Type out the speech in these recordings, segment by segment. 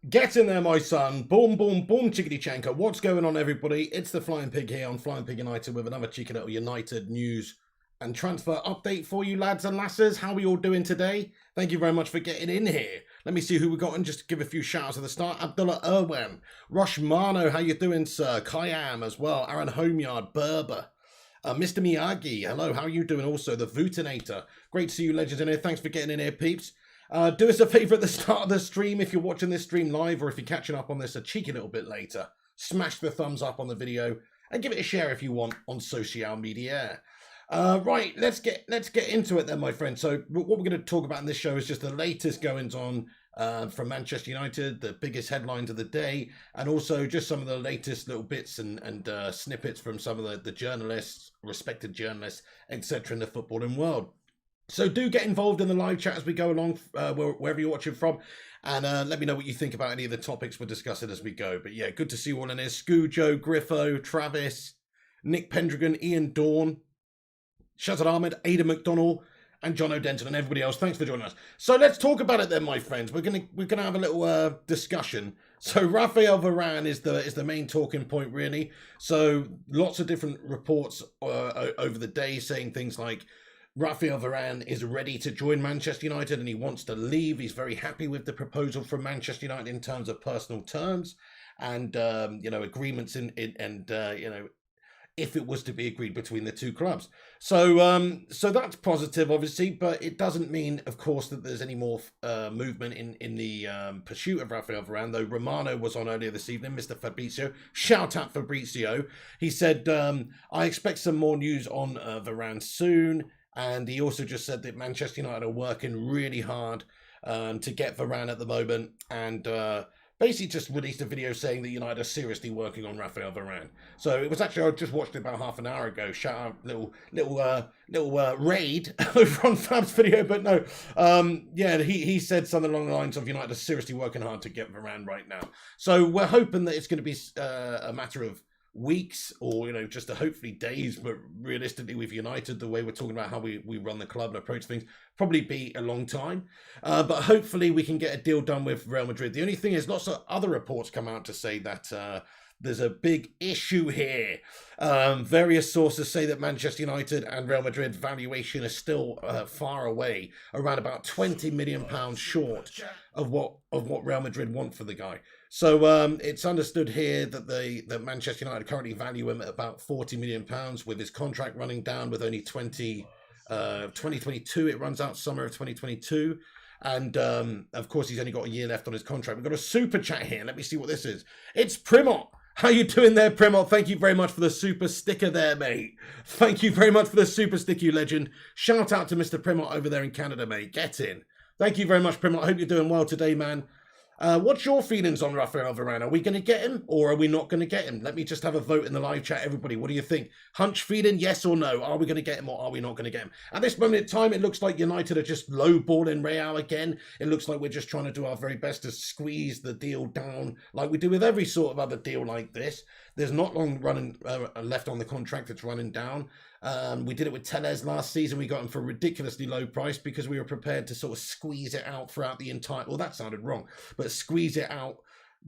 Get in there, my son. Boom, boom, boom, chickadee chanka. What's going on, everybody? It's the Flying Pig here on Flying Pig United with another cheeky little United news and transfer update for you, lads and lasses. How are we all doing today? Thank you very much for getting in here. Let me see who we got, and just to give a few shout-outs at the start. Abdullah Irwem, Rosh Mano, how you doing, sir? Kayam as well. Aaron Homeyard, Berber. Mr. Miyagi, hello, how are you doing? Also, the Vootinator. Great to see you, legends, in here. Thanks for getting in here, peeps. Do us a favour at the start of the stream, if you're watching this stream live, or if you're catching up on this a cheeky little bit later, smash the thumbs up on the video and give it a share if you want on social media. Right, let's get into it then, my friend. So what we're going to talk about in this show is just the latest goings on from Manchester United, the biggest headlines of the day, and also just some of the latest little bits and snippets from some of the journalists, respected journalists, etc. in the footballing world. So do get involved in the live chat as we go along, wherever you're watching from, and let me know what you think about any of the topics we're discussing as we go. But yeah, good to see you all in here. Scoojo, Griffo, Travis, Nick Pendragon, Ian Dawn, Shazad Ahmed, Ada McDonnell, and John O'Denton, and everybody else. Thanks for joining us. So let's talk about it then, my friends. We're gonna have a little discussion. So Raphael Varane is the main talking point, really. So lots of different reports over the day saying things like Raphael Varane is ready to join Manchester United and he wants to leave. He's very happy with the proposal from Manchester United in terms of personal terms and agreements and if it was to be agreed between the two clubs. So that's positive, obviously, but it doesn't mean, of course, that there's any more movement in the pursuit of Raphael Varane, though Romano was on earlier this evening, Mr. Fabrizio. Shout out Fabrizio. He said, I expect some more news on Varane soon. And he also just said that Manchester United are working really hard to get Varane at the moment, and basically just released a video saying that United are seriously working on Raphael Varane. So it was actually, I just watched it about half an hour ago. Shout out, little raid over on Fab's video, but no, he said something along the lines of United are seriously working hard to get Varane right now. So we're hoping that it's going to be a matter of weeks or just hopefully days, but realistically with United, the way we're talking about how we run the club and approach things, probably be a long time, but hopefully we can get a deal done with Real Madrid. The only thing is, lots of other reports come out to say that there's a big issue here. Various sources say that Manchester United and Real Madrid valuation is still far away, around about £20 million short of what Real Madrid want for the guy. So it's understood here that Manchester United currently value him at about £40 million, with his contract running down with only 2022. It runs out summer of 2022. And of course, he's only got a year left on his contract. We've got a super chat here. Let me see what this is. It's Primot. How you doing there, Primot? Thank you very much for the super sticker there, mate. Thank you very much for the super sticker, you legend. Shout out to Mr. Primot over there in Canada, mate. Get in. Thank you very much, Primot. I hope you're doing well today, man. What's your feelings on Raphael Varane? Are we going to get him or are we not going to get him? Let me just have a vote in the live chat, everybody. What do you think? Hunch feeling, yes or no? Are we going to get him or are we not going to get him? At this moment in time, it looks like United are just lowballing Real again. It looks like we're just trying to do our very best to squeeze the deal down like we do with every sort of other deal like this. There's not long running left on the contract. It's running down. We did it with Tellez last season. We got him for a ridiculously low price because we were prepared to sort of squeeze it out throughout the entire... Well, that sounded wrong. But squeeze it out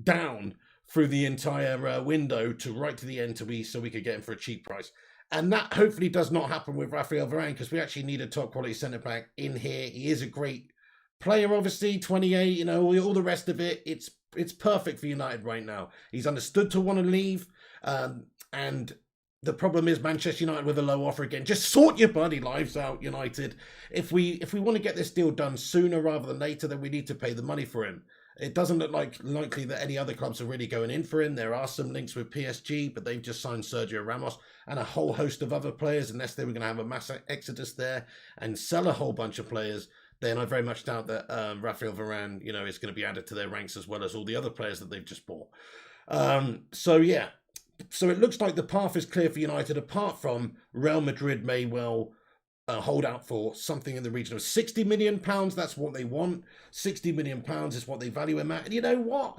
down through the entire window to right to the end so we could get him for a cheap price. And that hopefully does not happen with Raphael Varane, because we actually need a top quality centre-back in here. He is a great player, obviously, 28, all the rest of it. It's perfect for United right now. He's understood to want to leave, and the problem is Manchester United with a low offer again. Just sort your bloody lives out, United. If we want to get this deal done sooner rather than later, then we need to pay the money for him. It doesn't look likely that any other clubs are really going in for him. There are some links with PSG, but they've just signed Sergio Ramos and a whole host of other players. Unless they were going to have a mass exodus there and sell a whole bunch of players, then I very much doubt that Raphael Varane, is going to be added to their ranks as well as all the other players that they've just bought. So it looks like the path is clear for United, apart from Real Madrid may well hold out for something in the region of £60 million. That's what they want. £60 million is what they value him at. And you know what?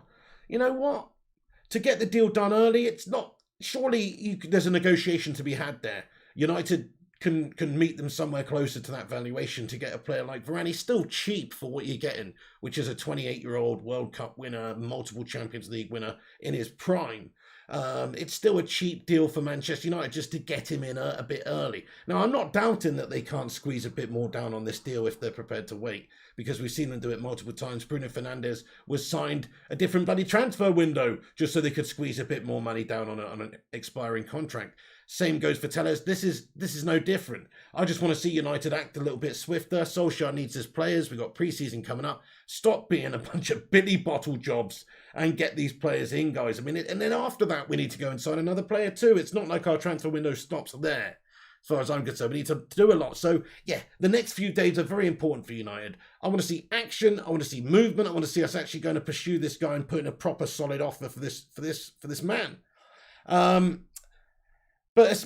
To get the deal done early, it's not... Surely there's a negotiation to be had there. United can meet them somewhere closer to that valuation to get a player like Varane. He's still cheap for what you're getting, which is a 28-year-old World Cup winner, multiple Champions League winner in his prime. It's still a cheap deal for Manchester United just to get him in a bit early. Now, I'm not doubting that they can't squeeze a bit more down on this deal if they're prepared to wait, because we've seen them do it multiple times. Bruno Fernandes was signed a different bloody transfer window just so they could squeeze a bit more money down on an expiring contract. Same goes for Telles. This is no different. I just want to see United act a little bit swifter. Solskjaer needs his players. We've got pre-season coming up. Stop being a bunch of Billy Bottle jobs and get these players in, guys. I mean, and then after that, we need to go and sign another player too. It's not like our transfer window stops there. As far as I'm concerned, we need to do a lot. So, yeah, the next few days are very important for United. I want to see action. I want to see movement. I want to see us actually going to pursue this guy and put in a proper solid offer for this man. But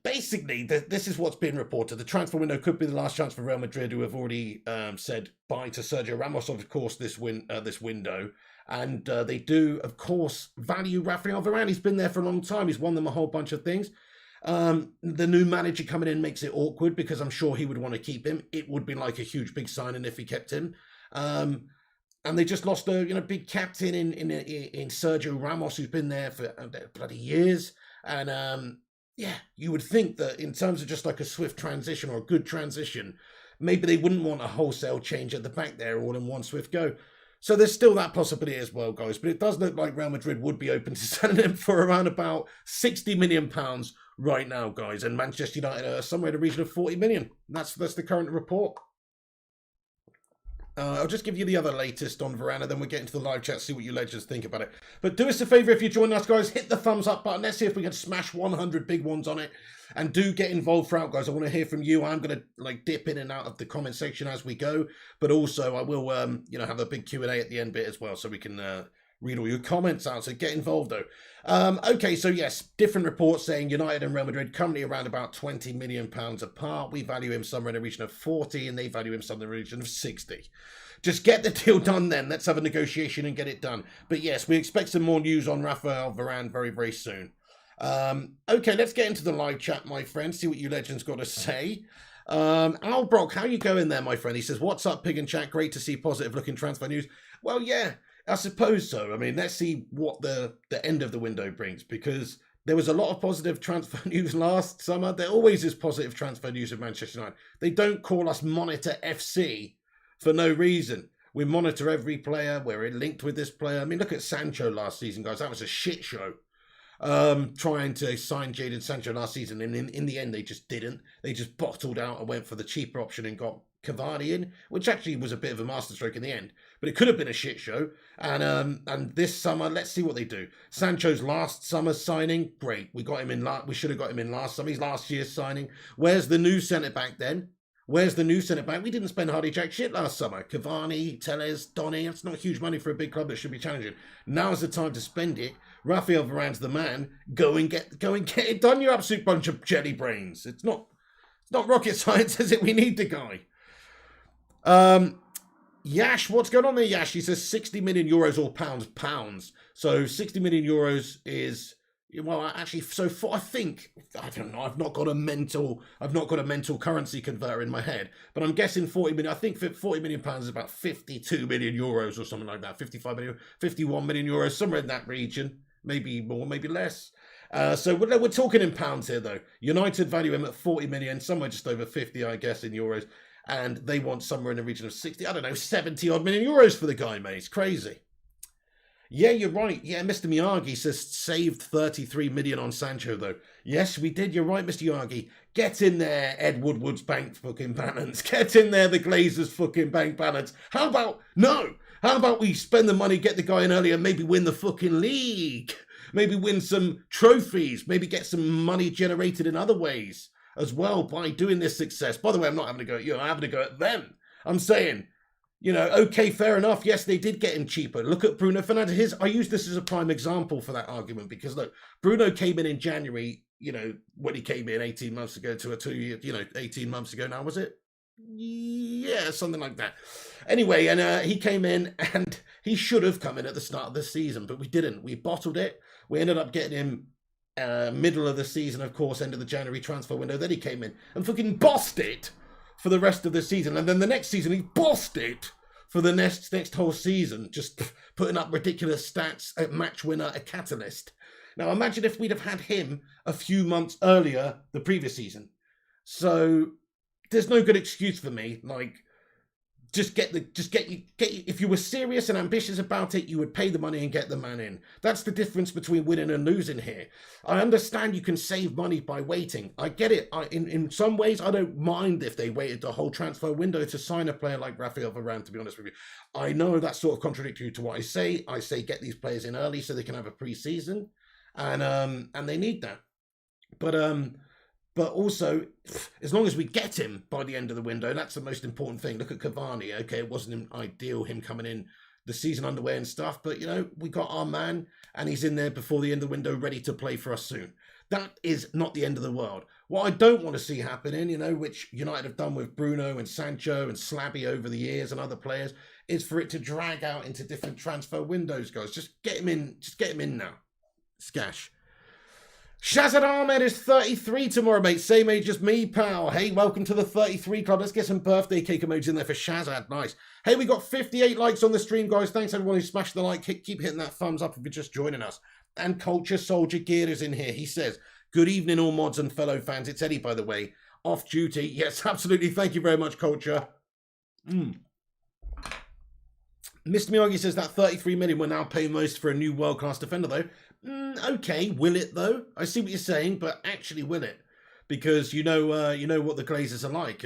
basically, this is what's been reported. The transfer window could be the last chance for Real Madrid, who have already said bye to Sergio Ramos, of course, this window. And they do, of course, value Raphael Varane. He's been there for a long time. He's won them a whole bunch of things. The new manager coming in makes it awkward because I'm sure he would want to keep him. It would be like a huge big signing if he kept him. And they just lost a big captain in Sergio Ramos, who's been there for bloody years. And yeah, you would think that in terms of just like a swift transition or a good transition, maybe they wouldn't want a wholesale change at the back there all in one swift go. So there's still that possibility as well, guys. But it does look like Real Madrid would be open to selling him for around about £60 million right now, guys. And Manchester United are somewhere in the region of 40 million. That's the current report. I'll just give you the other latest on Varane, then we'll get into the live chat, see what you legends think about it. But do us a favour if you're joining us, guys, hit the thumbs up button. Let's see if we can smash 100 big ones on it. And do get involved throughout, guys. I want to hear from you. I'm going to dip in and out of the comment section as we go. But also I will, have a big Q&A at the end bit as well, so we can read all your comments out. So get involved, though. Okay, so yes, different reports saying United and Real Madrid currently around about £20 million apart. We value him somewhere in the region of 40, and they value him somewhere in the region of 60. Just get the deal done then. Let's have a negotiation and get it done. But yes, we expect some more news on Raphael Varane very, very soon. Okay, let's get into the live chat, my friend. See what you legends got to say. Al Brock, how you going there, my friend? He says, what's up, Pig and Chat? Great to see positive looking transfer news. Well, yeah, I suppose so. I mean, let's see what the end of the window brings, because there was a lot of positive transfer news last summer. There always is positive transfer news of Manchester United. They don't call us Monitor FC for no reason. We monitor every player. We're linked with this player. I mean, look at Sancho last season, guys. That was a shit show. Trying to sign Jadon Sancho last season, and in the end, they just didn't. They just bottled out and went for the cheaper option and got Cavani in, which actually was a bit of a masterstroke in the end. But it could have been a shit show. And this summer, let's see what they do. Sancho's last summer's signing, great. We got him in. We should have got him in last summer. He's last year's signing. Where's the new centre back then? Where's the new centre back? We didn't spend hardly jack shit last summer. Cavani, Telles, Donny. That's not huge money for a big club that should be challenging. Now's the time to spend it. Raphael Varane's the man. Go and get it done, you absolute bunch of jelly brains. It's not rocket science, is it? We need the guy. Yash, what's going on there, Yash? He says 60 million euros or pounds. So 60 million euros is, well, actually, so for, I don't know, I've not got a mental currency converter in my head, but I'm guessing 40 million, I think 40 million pounds is about 52 million euros or something like that, 55 million, 51 million euros, somewhere in that region, maybe more, maybe less. So we're talking in pounds here, though. United value him at 40 million, somewhere just over 50, I guess, in euros. And they want somewhere in the region of 60, I don't know, 70 odd million euros for the guy, mate. It's crazy. Yeah, you're right. Yeah, Mr. Miyagi says saved 33 million on Sancho, though. Yes, we did. You're right, Mr. Miyagi. Get in there, Ed Woodward's bank fucking balance. Get in there, the Glazers' fucking bank balance. How about we spend the money, get the guy in earlier, maybe win the fucking league? Maybe win some trophies. Maybe get some money generated in other ways as well by doing this success. By the way, I'm not having to go at you. I'm having to go at them. I'm saying, okay, fair enough. Yes, they did get him cheaper. Look at Bruno Fernandes. I use this as a prime example for that argument because, look, Bruno came in January, when he came in 18 months ago to a 2 year, 18 months ago now, was it? Yeah, something like that. Anyway, and he came in and he should have come in at the start of the season, but we didn't. We bottled it. We ended up getting him middle of the season, of course, end of the January transfer window. Then he came in and fucking bossed it for the rest of the season. And then the next season, he bossed it for the next whole season, just putting up ridiculous stats, a match winner, a catalyst. Now, imagine if we'd have had him a few months earlier the previous season. So there's no good excuse for me. Like, if you were serious and ambitious about it, you would pay the money and get the man in. That's the difference between winning and losing here. I understand you can save money by waiting. I get it. In some ways, I don't mind if they waited the whole transfer window to sign a player like Raphael Varane, to be honest with you. I know that's sort of contradictory to what I say. I say get these players in early so they can have a pre-season, and they need that. But also, as long as we get him by the end of the window, that's the most important thing. Look at Cavani. Okay, it wasn't ideal, him coming in the season underway and stuff. But, we got our man, and he's in there before the end of the window, ready to play for us soon. That is not the end of the world. What I don't want to see happening, which United have done with Bruno and Sancho and Slabby over the years and other players, is for it to drag out into different transfer windows, guys. Just get him in. Just get him in now. Skash. Shazad Ahmed is 33 tomorrow, mate. Same age as me, pal. Hey, welcome to the 33 club. Let's get some birthday cake emojis in there for Shazad. Nice. Hey, we got 58 likes on the stream, guys. Thanks, everyone who smashed the like. Keep hitting that thumbs up if you're just joining us. And Culture Soldier Gear is in here. He says, good evening, all mods and fellow fans. It's Eddie, by the way. Off duty. Yes, absolutely. Thank you very much, Culture. Mr. Miyagi says that 33 million will now pay most for a new world-class defender, though. Okay, will it though? I see what you're saying, but actually, will it? Because you know what the Glazers are like.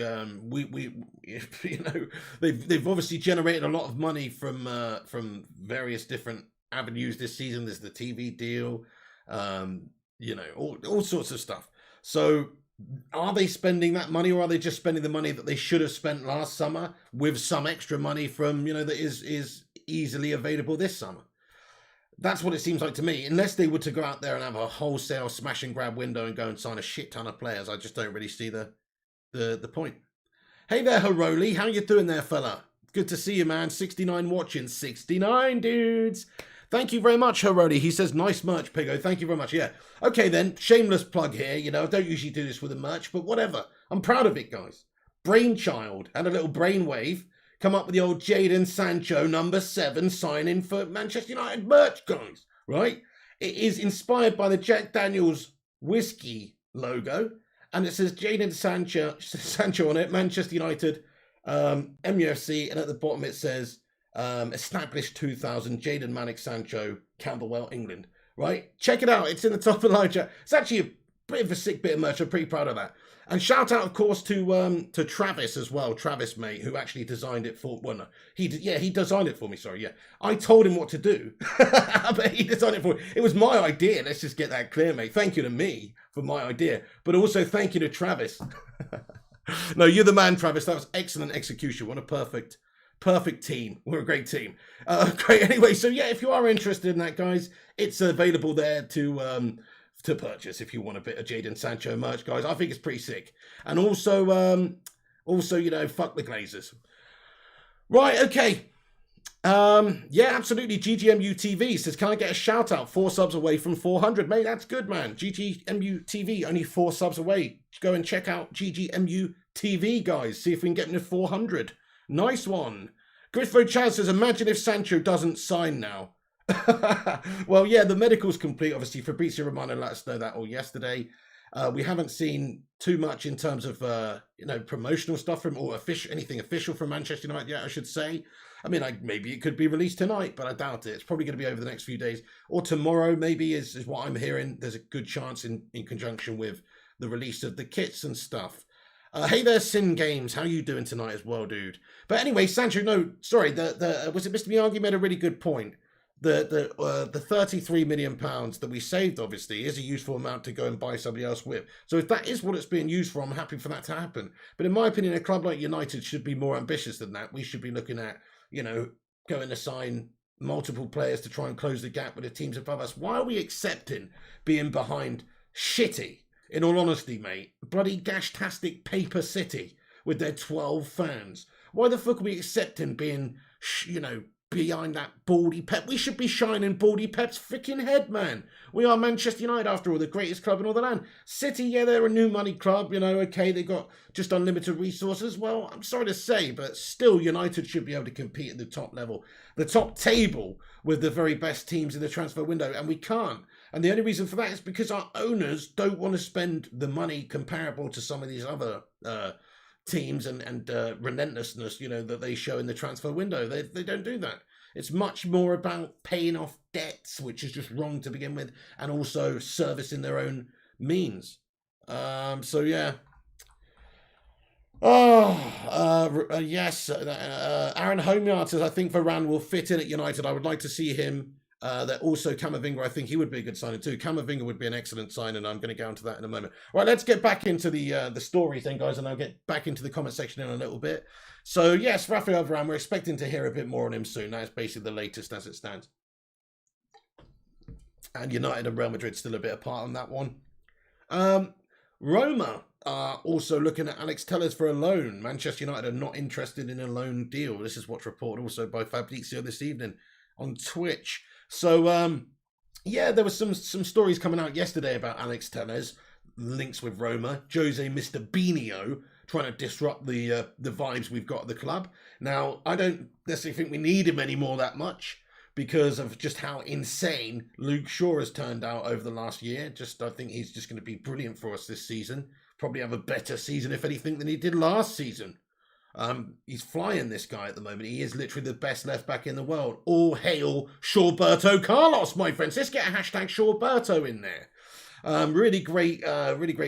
They've obviously generated a lot of money from various different avenues this season. There's the TV deal, all sorts of stuff. So, are they spending that money, or are they just spending the money that they should have spent last summer with some extra money from that is easily available this summer? That's what it seems like to me. Unless they were to go out there and have a wholesale smash and grab window and go and sign a shit ton of players, I just don't really see the point. Hey there, Haroli. How you doing there, fella? Good to see you, man. 69 watching. 69 dudes. Thank you very much, Haroli. He says, nice merch, Pigo. Thank you very much. Yeah. Okay, then. Shameless plug here. I don't usually do this with the merch, but whatever. I'm proud of it, guys. Brainchild had a little brainwave. Come up with the old Jadon Sancho number 7 signing for Manchester United merch, guys, right? It is inspired by the Jack Daniels whiskey logo, and it says Jadon Sancho on it, Manchester United, MUFC, and at the bottom it says established 2000, Jadon Manic Sancho, Camberwell, England, right? Check it out. It's in the top of line. It's actually a bit of a sick bit of merch. I'm pretty proud of that. And shout out, of course, to Travis as well, Travis, mate, who actually designed it for. Well, no, he designed it for me. Sorry, yeah, I told him what to do, but he designed it for me. It was my idea. Let's just get that clear, mate. Thank you to me for my idea, but also thank you to Travis. No, you're the man, Travis. That was excellent execution. What a perfect team. We're a great team. Great. Anyway, so yeah, if you are interested in that, guys, it's available there to purchase if you want a bit of Jadon Sancho merch, guys. I think it's pretty sick. And also, fuck the Glazers. Right, okay. Yeah, absolutely. GGMU TV says, can I get a shout out? 4 subs away from 400. Mate, that's good, man. GGMU TV, only 4 subs away. Go and check out GGMU TV, guys. See if we can get them to 400. Nice one. Griffo Chaz says, imagine if Sancho doesn't sign now. Well, yeah, the medical's complete. Obviously, Fabrizio Romano let us know that all yesterday. We haven't seen too much in terms of promotional stuff from or anything official from Manchester United yet, I should say. I mean, maybe it could be released tonight, but I doubt it. It's probably going to be over the next few days, or tomorrow. Maybe is what I'm hearing. There's a good chance in conjunction with the release of the kits and stuff. Hey there, Sin Games. How you doing tonight as well, dude? But anyway, Sancho. No, sorry. Was it Mr. Miyagi made a really good point. The 33 million pounds that we saved, obviously, is a useful amount to go and buy somebody else with. So if that is what it's being used for, I'm happy for that to happen. But in my opinion, a club like United should be more ambitious than that. We should be looking at, going to sign multiple players to try and close the gap with the teams above us. Why are we accepting being behind shitty, in all honesty, mate, bloody gash-tastic Paper City with their 12 fans? Why the fuck are we accepting being, behind that baldy Pep. We should be shining baldy Pep's freaking head, man. We are Manchester United, after all, the greatest club in all the land. City, yeah, they're a new money club, okay, they got just unlimited resources. Well, I'm sorry to say, but still United should be able to compete at the top level, the top table with the very best teams in the transfer window, and we can't. And the only reason for that is because our owners don't want to spend the money comparable to some of these other teams and relentlessness, that they show in the transfer window. They don't do that. It's much more about paying off debts, which is just wrong to begin with, and also servicing their own means. So yeah. Yes. Aaron Homeyard says, I think Varane will fit in at United. I would like to see him. That also Camavinga, I think he would be a good signing too. Camavinga would be an excellent sign, and I'm going to go into that in a moment. Right, let's get back into the stories then, guys, and I'll get back into the comment section in a little bit. So yes, Raphael Varane, we're expecting to hear a bit more on him soon. That's basically the latest as it stands. And United and Real Madrid still a bit apart on that one. Roma are also looking at Alex Telles for a loan. Manchester United are not interested in a loan deal. This is what's reported also by Fabrizio this evening on Twitch. So, yeah, there was some stories coming out yesterday about Alex Telles, links with Roma. Jose Mr. Beanio trying to disrupt the vibes we've got at the club. Now, I don't necessarily think we need him anymore that much because of just how insane Luke Shaw has turned out over the last year. I think he's just going to be brilliant for us this season. Probably have a better season, if anything, than he did last season. He's flying, this guy, at the moment. He is literally the best left back in the world. All hail Shawberto Carlos, my friends. Let's get a hashtag Shawberto in there. Really great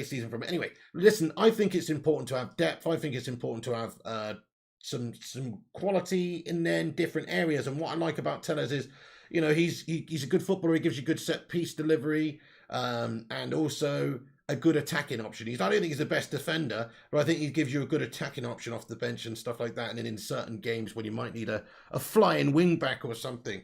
season from him. Anyway, listen, I think it's important to have depth. I think it's important to have some quality in there in different areas. And what I like about Telles is, he's a good footballer. He gives you good set piece delivery, and also a good attacking option. I don't think he's the best defender, but I think he gives you a good attacking option off the bench and stuff like that. And then in certain games when you might need a flying wing back or something.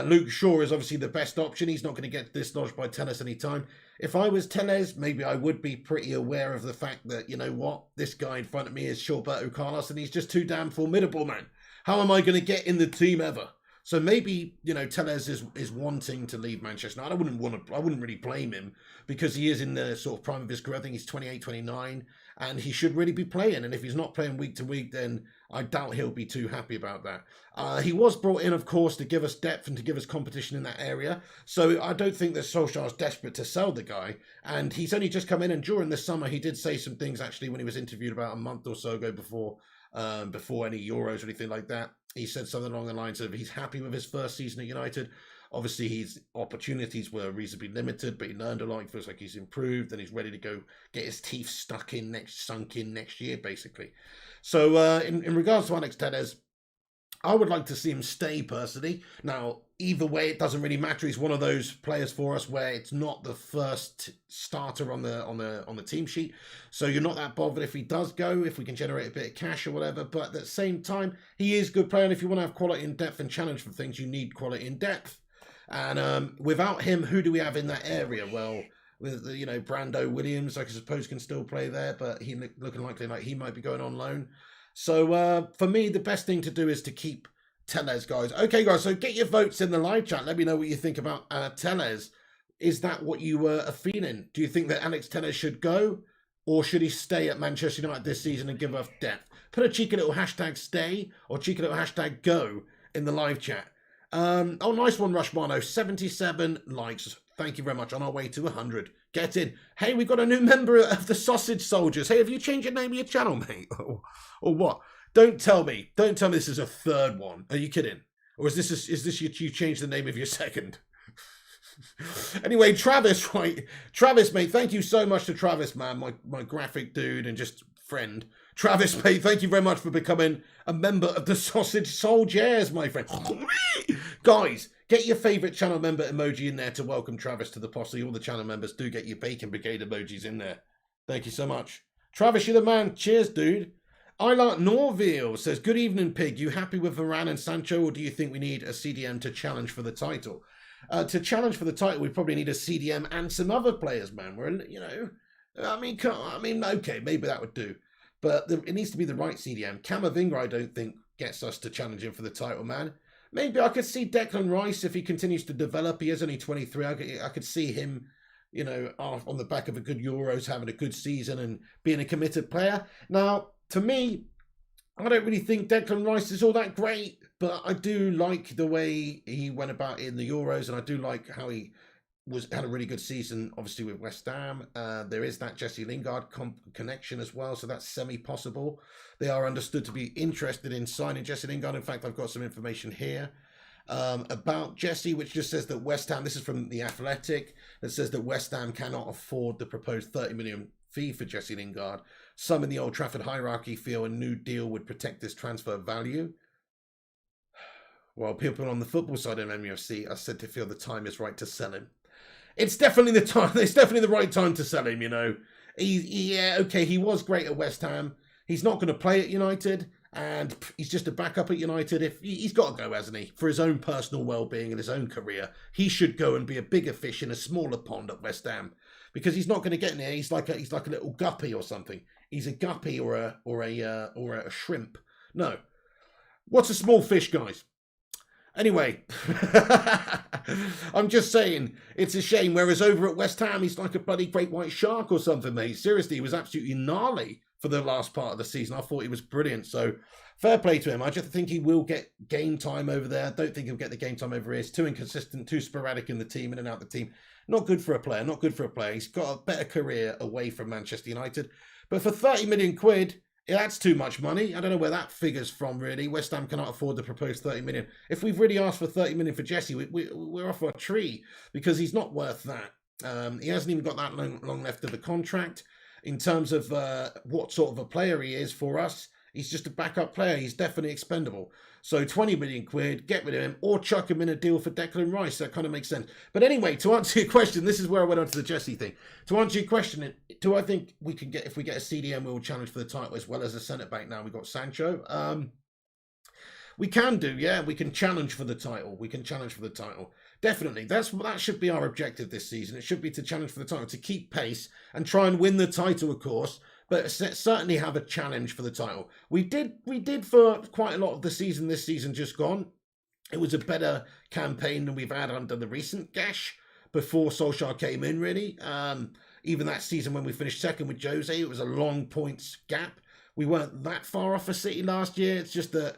Luke Shaw is obviously the best option. He's not going to get dislodged by Telles anytime. If I was Telles, maybe I would be pretty aware of the fact that, this guy in front of me is Shawberto Carlos and he's just too damn formidable, man. How am I going to get in the team ever? So maybe, Telles is wanting to leave Manchester United. I wouldn't really blame him because he is in the sort of prime of his career. I think he's 28, 29, and he should really be playing. And if he's not playing week to week, then I doubt he'll be too happy about that. He was brought in, of course, to give us depth and to give us competition in that area. So I don't think that Solskjaer is desperate to sell the guy. And he's only just come in, and during the summer, he did say some things, actually, when he was interviewed about a month or so ago before any Euros or anything like that. He said something along the lines of he's happy with his first season at United. Obviously, his opportunities were reasonably limited, but he learned a lot. He feels like he's improved and he's ready to go get his teeth sunk in next year, basically. So in regards to Alex Telles, I would like to see him stay personally. Now, either way, it doesn't really matter. He's one of those players for us where it's not the first starter on the team sheet. So you're not that bothered if he does go, if we can generate a bit of cash or whatever. But at the same time, he is a good player. And if you want to have quality and depth and challenge for things, you need quality and depth. And without him, who do we have in that area? Well, with Brando Williams, I suppose can still play there, but he looking likely like he might be going on loan. So for me, the best thing to do is to keep Telles, guys. Okay, guys, so get your votes in the live chat. Let me know what you think about Telles. Is that what you are feeling? Do you think that Alex Telles should go? Or should he stay at Manchester United this season and give us depth? Put a cheeky little hashtag stay or cheeky little hashtag go in the live chat. Oh, nice one, Rushmano. 77 likes. Thank you very much. On our way to 100. Get in. Hey, we've got a new member of the Sausage Soldiers. Hey, have you changed your name of your channel, mate? Or what? Don't tell me this is a third one. Are you kidding? Or is this you changed the name of your second? Anyway, Travis, right? Travis, mate, thank you so much to Travis, man, my graphic dude and just friend. Travis, mate, thank you very much for becoming a member of the Sausage Soldiers, my friend. Guys, get your favourite channel member emoji in there to welcome Travis to the posse. All the channel members do get your Bacon Brigade emojis in there. Thank you so much. Travis, you're the man. Cheers, dude. I like Norville says, good evening, Pig. You happy with Varane and Sancho, or do you think we need a CDM to challenge for the title? To challenge for the title, we probably need a CDM and some other players, man. Okay, maybe that would do. But it needs to be the right CDM. Camavinga, I don't think, gets us to challenge him for the title, man. maybe I could see Declan Rice if he continues to develop. He is only 23. I could see him, you know, on the back of a good Euros, having a good season and being a committed player. Now, to me, I don't really think Declan Rice is all that great, but I do like the way he went about in the Euros, and I do like how he had a really good season, obviously, with West Ham. There is that Jesse Lingard connection as well, so that's semi-possible. They are understood to be interested in signing Jesse Lingard. In fact, I've got some information here about Jesse, which just says that West Ham, this is from The Athletic, that says that West Ham cannot afford the proposed 30 million fee for Jesse Lingard. Some in the Old Trafford hierarchy feel a new deal would protect this transfer value. While people on the football side of MUFC are said to feel the time is right to sell him. It's definitely the time. It's definitely the right time to sell him, you know. Yeah, okay, he was great at West Ham. He's not going to play at United, and he's just a backup at United. If he's got to go, hasn't he? For his own personal well-being and his own career, he should go and be a bigger fish in a smaller pond at West Ham, because he's not going to get in there. He's like a little guppy or something. He's a guppy or a shrimp. No, what's a small fish, guys? Anyway, I'm just saying, it's a shame. Whereas over at West Ham, he's like a bloody great white shark or something, mate. Seriously, he was absolutely gnarly for the last part of the season. I thought he was brilliant. So fair play to him. I just think he will get game time over there. I don't think he'll get the game time over here. It's too inconsistent, too sporadic in the team, in and out the team. Not good for a player, not good for a player. He's got a better career away from Manchester United. But for 30 million quid, that's too much money. I don't know where that figure's from, really. West Ham cannot afford the proposed 30 million. If we've really asked for 30 million for Jesse, we're off our tree, because he's not worth that. He hasn't even got that long left of the contract. In terms of what sort of a player he is for us, he's just a backup player. He's definitely expendable. So 20 million quid, get rid of him, or chuck him in a deal for Declan Rice. That kind of makes sense. But anyway, to answer your question, this is where I went on to the Jesse thing. To answer your question, do I think we can get, if we get a CDM, we'll challenge for the title as well as a centre-back now? We've got Sancho. We can do, yeah. We can challenge for the title. We can challenge for the title. Definitely. That should be our objective this season. It should be to challenge for the title, to keep pace and try and win the title, of course, but certainly have a challenge for the title. We did for quite a lot of the season, this season just gone. It was a better campaign than we've had under the recent Gash before Solskjaer came in, really. Even that season when we finished second with Jose, it was a long points gap. We weren't that far off a City last year. It's just that,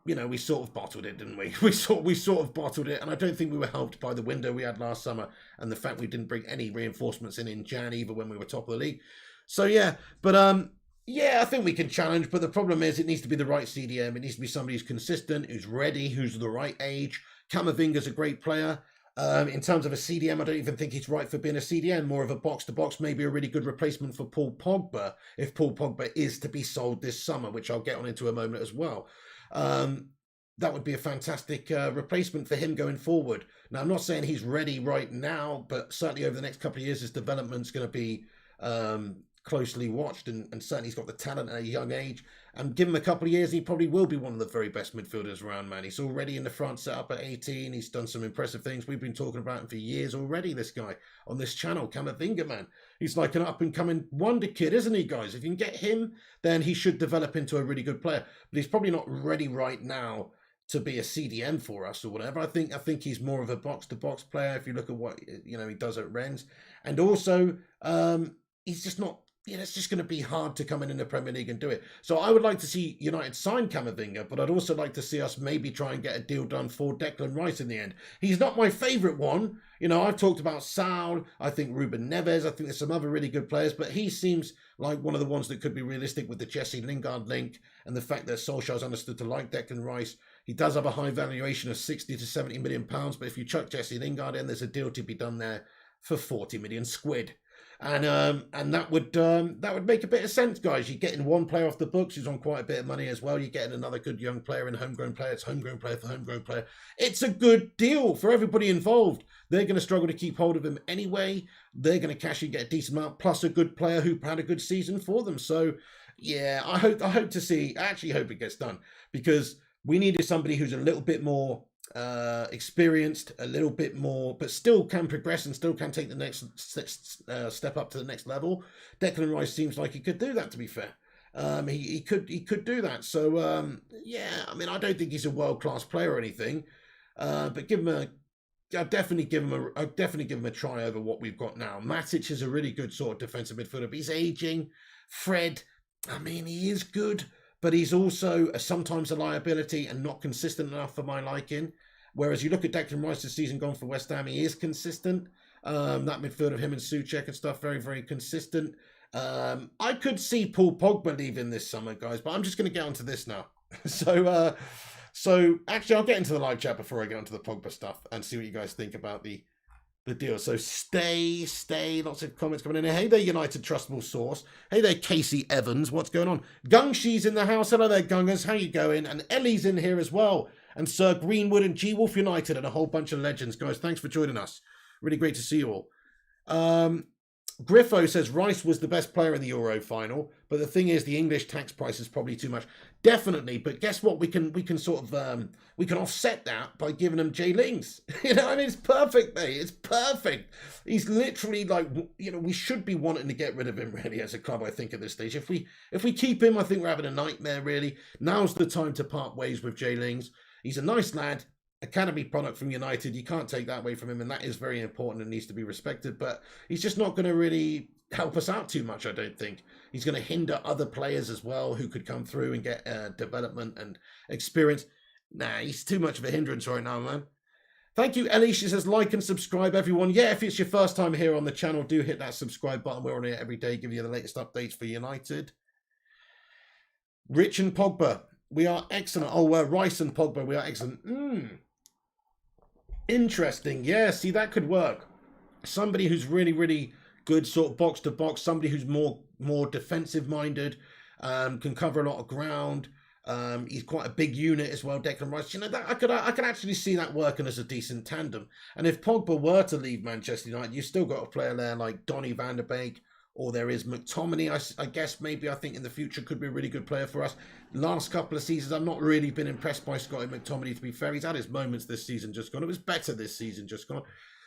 you know, we sort of bottled it, didn't we? We sort of bottled it, and I don't think we were helped by the window we had last summer and the fact we didn't bring any reinforcements in Jan, either, when we were top of the league. So yeah, but yeah, I think we can challenge, but the problem is it needs to be the right CDM. It needs to be somebody who's consistent, who's ready, who's the right age. Camavinga's a great player. In terms of a CDM, I don't even think he's right for being a CDM, more of a box-to-box, maybe a really good replacement for Paul Pogba, if Paul Pogba is to be sold this summer, which I'll get on into a moment as well. That would be a fantastic replacement for him going forward. Now, I'm not saying he's ready right now, but certainly over the next couple of years, his development's going to be closely watched, and certainly he's got the talent at a young age. And give him a couple of years, he probably will be one of the very best midfielders around, man. He's already in the front, set up at 18. He's done some impressive things. We've been talking about him for years already, this guy, on this channel, Camavinga, man. He's like an up-and-coming wonder kid, isn't he, guys? If you can get him, then he should develop into a really good player. But he's probably not ready right now to be a CDM for us or whatever. I think he's more of a box-to-box player if you look at what, you know, he does at Rennes. And also, he's just not, you know, it's just going to be hard to come in the Premier League and do it. So I would like to see United sign Camavinga, but I'd also like to see us maybe try and get a deal done for Declan Rice in the end. He's not my favourite one. You know, I've talked about Saul, I think Ruben Neves, I think there's some other really good players, but he seems like one of the ones that could be realistic with the Jesse Lingard link and the fact that Solskjaer's understood to like Declan Rice. He does have a high valuation of 60 to 70 million pounds, but if you chuck Jesse Lingard in, there's a deal to be done there for 40 million squid. And that would make a bit of sense, guys. You're getting one player off the books who's on quite a bit of money as well. You're getting another good young player and homegrown player. It's homegrown player for homegrown player. It's a good deal for everybody involved. They're going to struggle to keep hold of him anyway. They're going to cash in, get a decent amount, plus a good player who had a good season for them. So yeah, I hope to see. I actually hope it gets done, because we needed somebody who's a little bit more experienced, a little bit more, but still can progress and still can take the next step up to the next level. Declan Rice seems like he could do that, to be fair. He could do that. So yeah, I mean, I don't think he's a world-class player or anything, but give him a. I'd definitely give him a try over what we've got now. Matic is a really good sort of defensive midfielder, but he's aging. Fred, I mean, he is good, but he's also sometimes a liability and not consistent enough for my liking. Whereas you look at Declan Rice this season gone for West Ham, he is consistent. That midfield of him and Souček and stuff, very, very consistent. I could see Paul Pogba leaving this summer, guys, but I'm just going to get onto this now. So actually, I'll get into the live chat before I get onto the Pogba stuff and see what you guys think about the deal. So stay. Lots of comments coming in. Hey there, United Trustable Source. Hey there, Casey Evans. What's going on? Gungshi's in the house. Hello there, Gungers. How you going? And Ellie's in here as well. And Sir Greenwood and G Wolf United and a whole bunch of legends, guys. Thanks for joining us. Really great to see you all. Griffo says Rice was the best player in the Euro final, but the thing is, the English tax price is probably too much. Definitely, but guess what? We can sort of we can offset that by giving him Jay Lings. You know, I mean, it's perfect, mate. It's perfect. He's literally like, you know, we should be wanting to get rid of him really as a club. I think at this stage, if we keep him, I think we're having a nightmare. Really, now's the time to part ways with Jay Lings. He's a nice lad. Academy product from United, you can't take that away from him, and that is very important and needs to be respected, but he's just not going to really help us out too much, I don't think. He's going to hinder other players as well who could come through and get development and experience. Nah, he's too much of a hindrance right now, man. Thank you, Ellie. She says, like and subscribe, everyone. Yeah, if it's your first time here on the channel, do hit that subscribe button. We're on here every day, giving you the latest updates for United. Rich and Pogba, we are excellent. Oh, Rice and Pogba, we are excellent. Interesting. Yeah, see, that could work. Somebody who's really, really good sort of box to box, somebody who's more defensive minded, can cover a lot of ground. He's quite a big unit as well, Declan Rice. You know, that I could actually see that working as a decent tandem. And if Pogba were to leave Manchester United, you've still got a player there like Donny van der Beek, or there is McTominay. I guess maybe I think in the future could be a really good player for us. Last couple of seasons, I've not really been impressed by Scotty McTominay, to be fair. He's had his moments this season just gone. It was better this season just gone.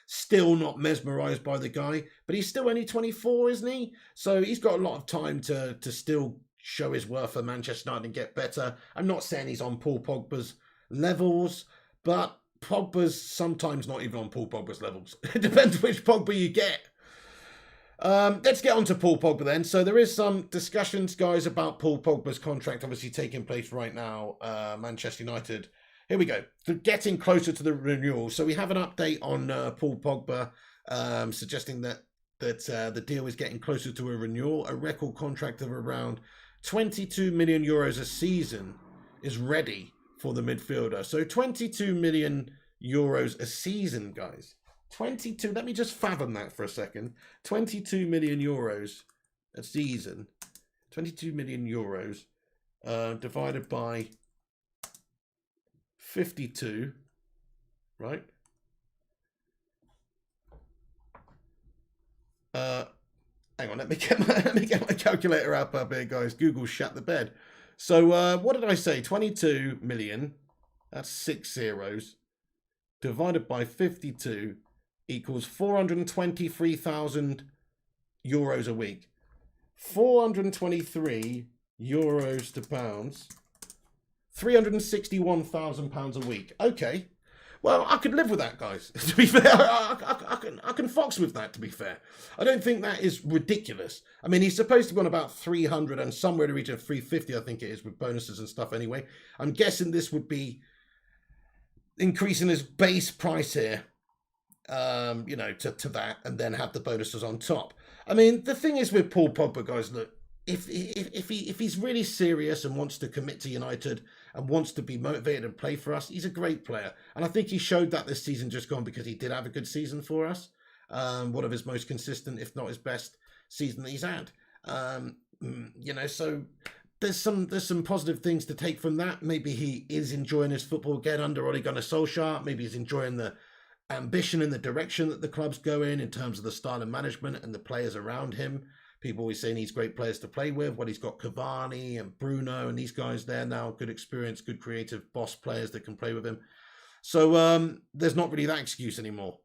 Still not mesmerised by the guy, but he's still only 24, isn't he? So he's got a lot of time to still show his worth for Manchester United and get better. I'm not saying he's on Paul Pogba's levels, but Pogba's sometimes not even on Paul Pogba's levels. It depends which Pogba you get. Let's get on to Paul Pogba then. So there is some discussions, guys, about Paul Pogba's contract obviously taking place right now. Manchester United. Here we go. They're getting closer to the renewal. So we have an update on Paul Pogba suggesting that the deal is getting closer to a renewal. A record contract of around 22 million euros a season is ready for the midfielder. So 22 million euros a season, guys. 22, let me just fathom that for a second. 22 million euros a season. 22 million euros divided by 52, right? Hang on, let me get my calculator up here, guys. Google shut the bed. So what did I say? 22 million, that's 6 zeros, divided by 52 equals 423,000 euros a week. 423 euros to pounds. 361,000 pounds a week. Okay. Well, I could live with that, guys. To be fair, I can fox with that, to be fair. I don't think that is ridiculous. I mean, he's supposed to be on about 300 and somewhere in the region of 350, I think it is, with bonuses and stuff anyway. I'm guessing this would be increasing his base price here, you know, to that, and then have the bonuses on top. I mean, the thing is with Paul Pogba, guys, look, if he's really serious and wants to commit to United and wants to be motivated and play for us, he's a great player. And I think he showed that this season just gone, because he did have a good season for us. One of his most consistent, if not his best season that he's had. You know, so there's some positive things to take from that. Maybe he is enjoying his football again under Ole Gunnar Solskjaer. Maybe he's enjoying the ambition and the direction that the club's going in terms of the style of management and the players around him. People always saying he's great players to play with. Well, he's got Cavani and Bruno and these guys there now. Good experience, good creative boss players that can play with him. So there's not really that excuse anymore.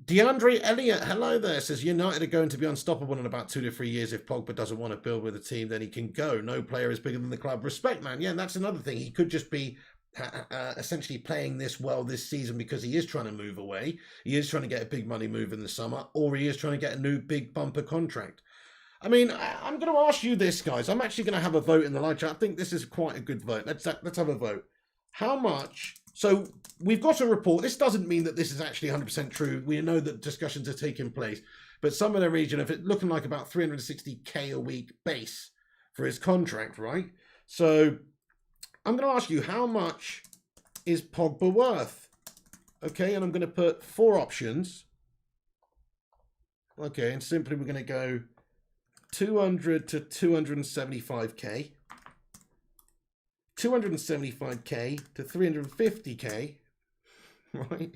DeAndre Elliott, hello there, says United are going to be unstoppable in about 2 to 3 years. If Pogba doesn't want to build with a team, then he can go. No player is bigger than the club. Respect, man. Yeah, and that's another thing. He could just be essentially playing this well this season because he is trying to move away. He is trying to get a big money move in the summer, or he is trying to get a new big bumper contract. I mean, I'm going to ask you this, guys. I'm actually going to have a vote in the live chat. I think this is quite a good vote. Let's have a vote. How much... So we've got a report. This doesn't mean that this is actually 100% true. We know that discussions are taking place. But some in the region of it looking like about 360k a week base for his contract, right? So I'm going to ask you, how much is Pogba worth? Okay, and I'm going to put 4 options. Okay, and simply we're going to go 200 to 275k. 275k to 350k, right?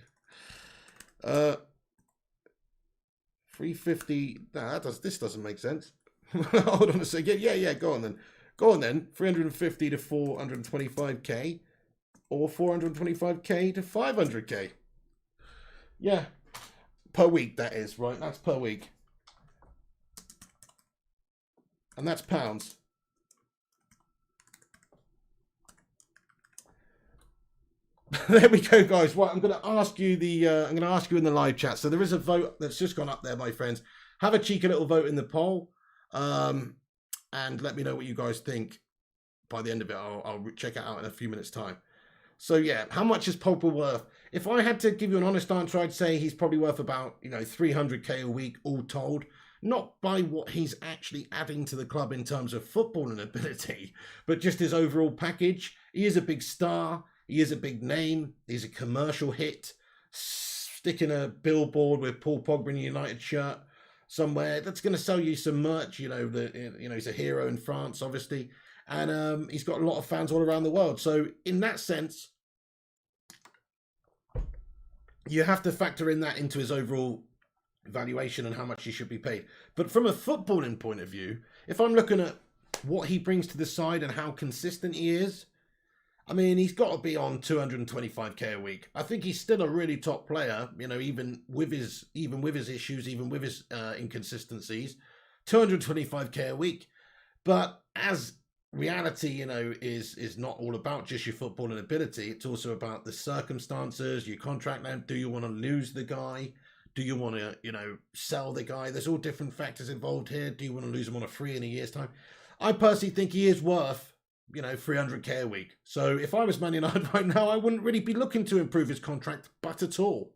350. Nah, this doesn't make sense. Hold on a second. Yeah. Go on then. 350 to 425k, or 425k to 500k. Yeah, per week that is, right? That's per week, and that's pounds. There we go, guys. Right, I'm going to ask you in the live chat. So there is a vote that's just gone up there, my friends. Have a cheeky little vote in the poll, and let me know what you guys think. By the end of it, I'll check it out in a few minutes' time. So yeah, how much is Pogba worth? If I had to give you an honest answer, I'd say he's probably worth about 300k a week, all told. Not by what he's actually adding to the club in terms of footballing ability, but just his overall package. He is a big star. He is a big name. He's a commercial hit. Sticking a billboard with Paul Pogba in a United shirt somewhere, that's going to sell you some merch. He's a hero in France, obviously, and he's got a lot of fans all around the world. So in that sense, you have to factor in that into his overall valuation and how much he should be paid. But from a footballing point of view, if I'm looking at what he brings to the side and how consistent he is, I mean, he's got to be on 225k a week. I think he's still a really top player, even with his issues, even with his inconsistencies. 225k a week. But as reality, is not all about just your footballing ability. It's also about the circumstances, your contract length. Do you want to lose the guy? Do you want to, sell the guy? There's all different factors involved here. Do you want to lose him on a free in a year's time? I personally think he is worth 300k a week. So if I was Man United right now, I wouldn't really be looking to improve his contract, but at all.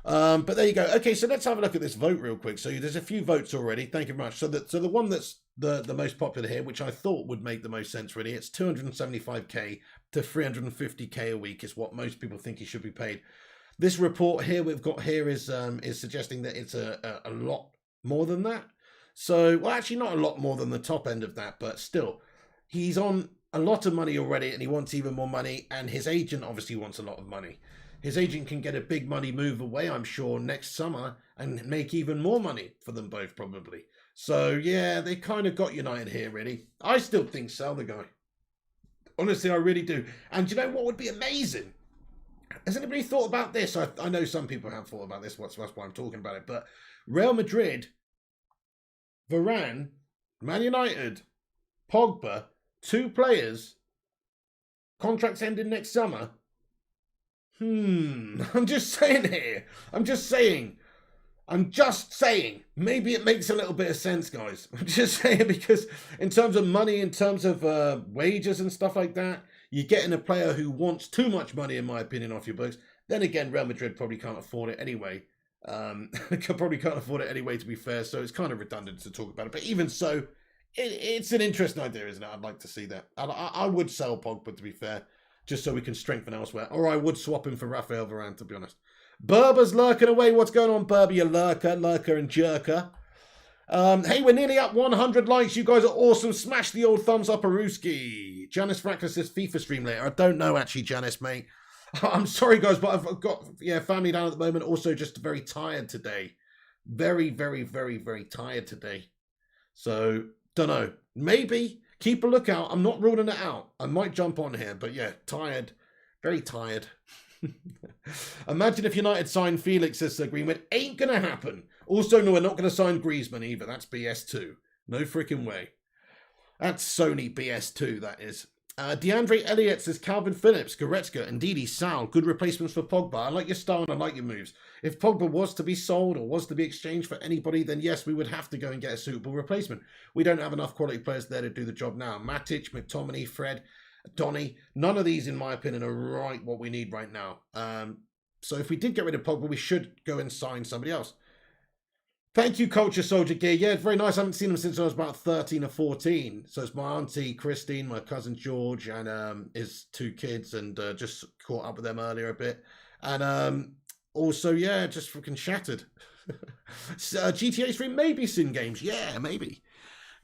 But there you go. Okay, so let's have a look at this vote real quick. So there's a few votes already. Thank you very much. So the one that's the most popular here, which I thought would make the most sense really, it's 275k to 350k a week is what most people think he should be paid. This report here we've got here is suggesting that it's a lot more than that. So, well, actually not a lot more than the top end of that, but still. He's on a lot of money already and he wants even more money, and his agent obviously wants a lot of money. His agent can get a big money move away, I'm sure, next summer and make even more money for them both probably. So, yeah, they kind of got United here, really. I still think sell the guy. Honestly, I really do. And do you know what would be amazing? Has anybody thought about this? I know some people have thought about this, that's why I'm talking about it. But Real Madrid, Varane, Man United, Pogba, 2 players, contracts ending next summer. I'm just saying here. I'm just saying. Maybe it makes a little bit of sense, guys. I'm just saying, because in terms of money, in terms of wages and stuff like that, you're getting a player who wants too much money, in my opinion, off your books. Then again, Real Madrid probably can't afford it anyway. Probably can't afford it anyway, to be fair. So it's kind of redundant to talk about it. But even so, it's an interesting idea, isn't it? I'd like to see that. I would sell Pogba, to be fair, just so we can strengthen elsewhere. Or I would swap him for Raphael Varane, to be honest. Berber's lurking away. What's going on, Berber, you lurker and jerker? Hey, we're nearly at 100 likes. You guys are awesome. Smash the old thumbs up, Aruski. Janice Frackler says FIFA stream later. I don't know, actually, Janice, mate. I'm sorry, guys, but I've got family down at the moment. Also, just very tired today. Very, very, very, very tired today. So, don't know. Maybe. Keep a lookout. I'm not ruling it out. I might jump on here, but yeah, tired. Very tired. Imagine if United signed Felix this agreement. Ain't gonna happen. Also, no, we're not gonna sign Griezmann either. That's BS too. No freaking way. That's Sony BS too, that is. DeAndre Elliott says Calvin Phillips, Goretzka, and Ndidi, Sal, good replacements for Pogba. I like your style and I like your moves. If Pogba was to be sold or was to be exchanged for anybody, then yes, we would have to go and get a suitable replacement. We don't have enough quality players there to do the job now. Matic, McTominay, Fred, Donny, none of these, in my opinion, are right what we need right now. So if we did get rid of Pogba, we should go and sign somebody else. Thank you, Culture Soldier Gear. Yeah, it's very nice. I haven't seen him since I was about 13 or 14. So it's my auntie Christine, my cousin George, and his 2 kids, and just caught up with them earlier a bit. And also, yeah, just freaking shattered. GTA 3 maybe Sin Games. Yeah, maybe.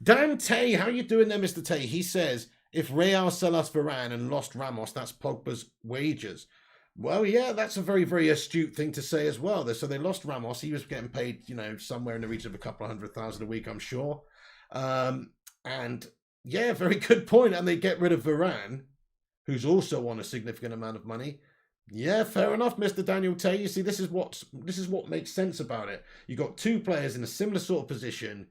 Dan Tay, how you doing there, Mr. Tay? He says, if Real sell us Varane and lost Ramos, that's Pogba's wages. Well, yeah, that's a very, very astute thing to say as well. So they lost Ramos. He was getting paid, somewhere in the region of a couple of 100,000 a week, I'm sure. And yeah, very good point. And they get rid of Varane, who's also on a significant amount of money. Yeah, fair enough, Mr. Daniel Tay. You see, this is what makes sense about it. You got 2 players in a similar sort of position,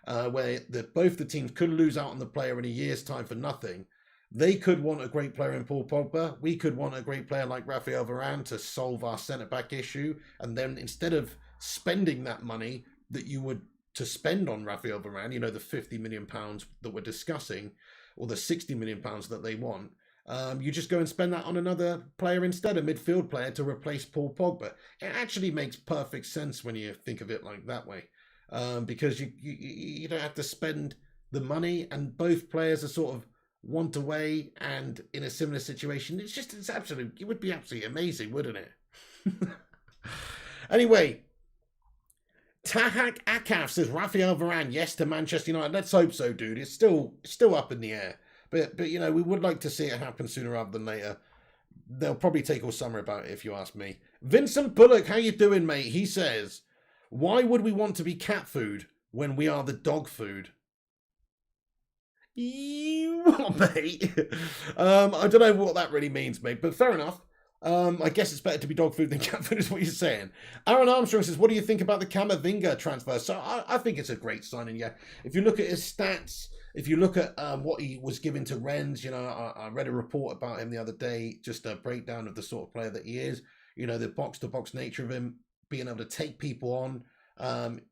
where both the teams could lose out on the player in a year's time for nothing. They could want a great player in Paul Pogba. We could want a great player like Raphael Varane to solve our centre-back issue. And then instead of spending that money that you would to spend on Raphael Varane, the £50 million that we're discussing, or the £60 million that they want, you just go and spend that on another player instead, a midfield player to replace Paul Pogba. It actually makes perfect sense when you think of it like that way, because you don't have to spend the money, and both players are sort of want away and in a similar situation. It would be absolutely amazing, wouldn't it? Anyway, Tahak Akaf says Raphael Varane, yes to Manchester United. Let's hope so, dude. It's still up in the air. But we would like to see it happen sooner rather than later. They'll probably take all summer about it, if you ask me. Vincent Bullock, how you doing, mate? He says, why would we want to be cat food when we are the dog food? Mate. I don't know what that really means, mate, but fair enough. I guess it's better to be dog food than cat food is what you're saying. Aaron Armstrong says, what do you think about the Camavinga transfer? So I think it's a great signing, yeah. If you look at his stats, if you look at what he was given to Rennes, I read a report about him the other day, just a breakdown of the sort of player that he is, the box-to-box nature of him, being able to take people on,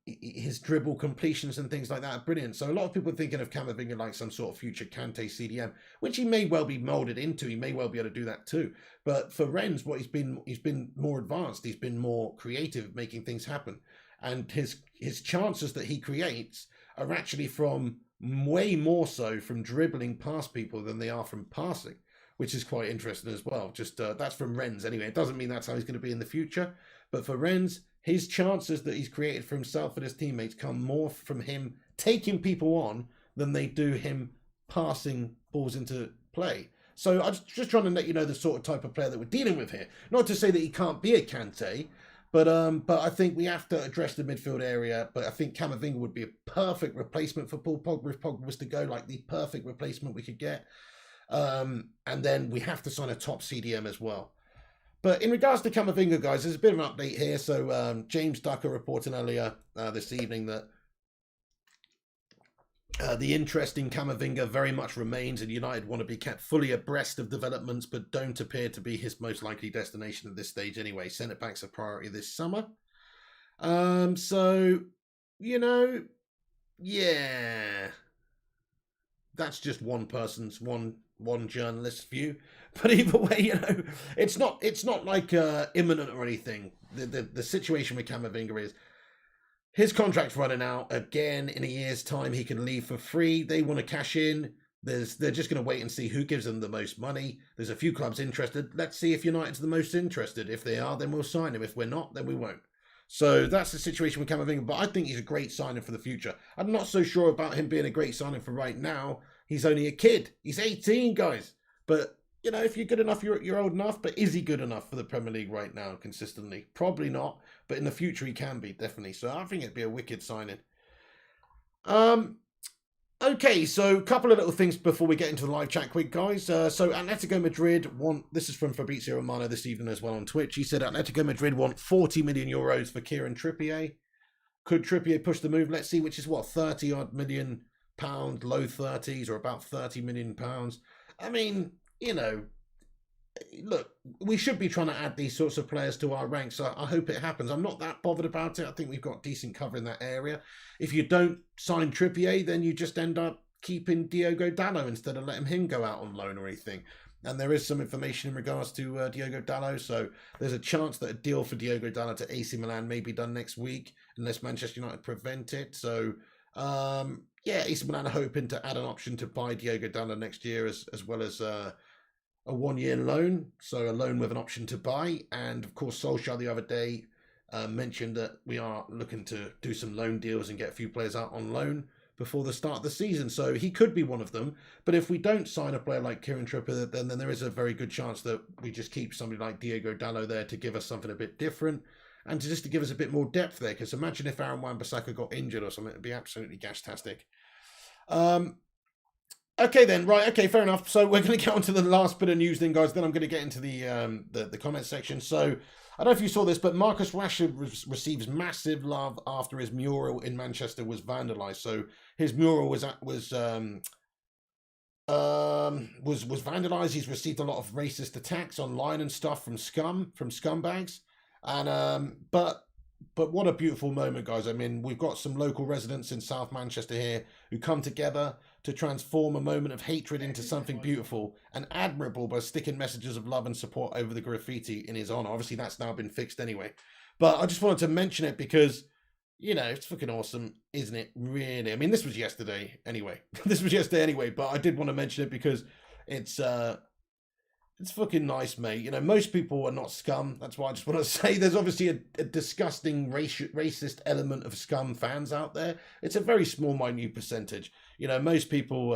his dribble completions and things like that are brilliant. So a lot of people are thinking of Camavinga like some sort of future Kante CDM, which he may well be molded into. He may well be able to do that too. But for Rennes, he's been more advanced. He's been more creative, making things happen. And his chances that he creates are actually from way more so from dribbling past people than they are from passing, which is quite interesting as well. Just that's from Rennes anyway. It doesn't mean that's how he's going to be in the future. But for Rennes, his chances that he's created for himself and his teammates come more from him taking people on than they do him passing balls into play. So I'm just trying to let you know the sort of type of player that we're dealing with here. Not to say that he can't be a Kante, but I think we have to address the midfield area. But I think Camavinga would be a perfect replacement for Paul Pogba if Pogba was to go, like the perfect replacement we could get. And then we have to sign a top CDM as well. But in regards to Camavinga, guys, there's a bit of an update here. So James Ducker reporting earlier this evening that the interest in Camavinga very much remains, and United want to be kept fully abreast of developments, but don't appear to be his most likely destination at this stage anyway. Centre-back's a priority this summer. So, yeah. That's just one person's, one journalist's view. But either way, it's not like imminent or anything. The situation with Camavinga is his contract's running out. Again, in a year's time, he can leave for free. They want to cash in. They're just going to wait and see who gives them the most money. There's a few clubs interested. Let's see if United's the most interested. If they are, then we'll sign him. If we're not, then we won't. So that's the situation with Camavinga. But I think he's a great signing for the future. I'm not so sure about him being a great signing for right now. He's only a kid. He's 18, guys. But, if you're good enough, you're old enough. But is he good enough for the Premier League right now consistently? Probably not. But in the future, he can be, definitely. So I think it'd be a wicked signing. Okay, so a couple of little things before we get into the live chat quick, guys. So Atletico Madrid want, this is from Fabrizio Romano this evening as well on Twitch. He said Atletico Madrid want 40 million euros for Kieran Trippier. Could Trippier push the move? Let's see, which is what, 30 odd million pounds, low 30s, or about 30 million pounds. I mean, you know, look, we should be trying to add these sorts of players to our ranks. I hope it happens. I'm not that bothered about it. I think we've got decent cover in that area. If you don't sign Trippier, then you just end up keeping Diogo Dallow instead of letting him go out on loan or anything. And there is some information in regards to Diogo Dallow. So there's a chance that a deal for Diogo Dallow to AC Milan may be done next week, unless Manchester United prevent it. So, yeah, AC Milan are hoping to add an option to buy Diogo Dallow next year, as well as a 1-year loan, so a loan with an option to buy. And of course, Solskjaer the other day mentioned that we are looking to do some loan deals and get a few players out on loan before the start of the season. So he could be one of them. But if we don't sign a player like Kieran Trippier, then there is a very good chance that we just keep somebody like Diogo Dallow there to give us something a bit different and to give us a bit more depth there. Because imagine if Aaron Wan-Bissaka got injured or something, it'd be absolutely gastastic. Okay then, right, okay, fair enough. So we're going to get on to the last bit of news then, guys. Then I'm going to get into the comment section. So I don't know if you saw this, but Marcus Rashford receives massive love after his mural in Manchester was vandalised. So his mural was vandalised. He's received a lot of racist attacks online and stuff from scumbags. And but what a beautiful moment, guys. I mean, we've got some local residents in South Manchester here who come together to transform a moment of hatred into something beautiful and admirable by sticking messages of love and support over the graffiti in his honor. Obviously, that's now been fixed anyway. But I just wanted to mention it because, you know, it's fucking awesome, isn't it? Really? I mean, this was yesterday anyway. But I did want to mention it because it's fucking nice, mate. You know, most people are not scum. That's why I just want to say there's obviously a disgusting racist element of scum fans out there. It's a very small, minute percentage. You know, most people,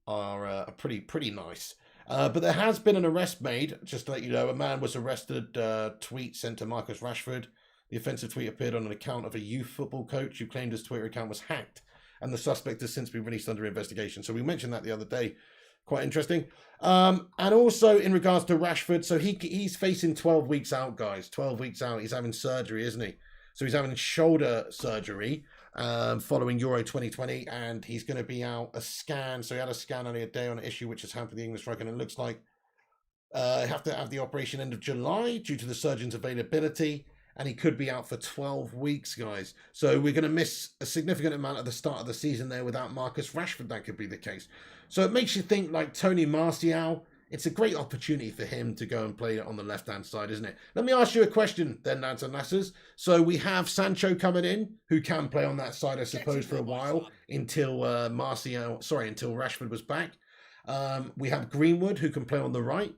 are pretty nice. But there has been an arrest made. Just to let you know, a man was arrested. Tweet sent to Marcus Rashford. The offensive tweet appeared on an account of a youth football coach who claimed his Twitter account was hacked, and the suspect has since been released under investigation. So we mentioned that the other day. Quite interesting. And also in regards to Rashford, so he's facing 12 weeks out, guys. 12 weeks out. He's having surgery, isn't he? So he's having shoulder surgery following Euro 2020, and he's going to be out a scan. So he had a scan only a day on an issue which has hampered the English striker, and it looks like have to have the operation end of July due to the surgeon's availability, and he could be out for 12 weeks, guys. So we're going to miss a significant amount of the start of the season there without Marcus Rashford. That could be the case. So it makes you think like Tony Martial. It's a great opportunity for him to go and play on the left-hand side, isn't it? Let me ask you a question then, lads and lasses. So we have Sancho coming in, who can play on that side, I suppose, for a while, until until Rashford was back. We have Greenwood, who can play on the right.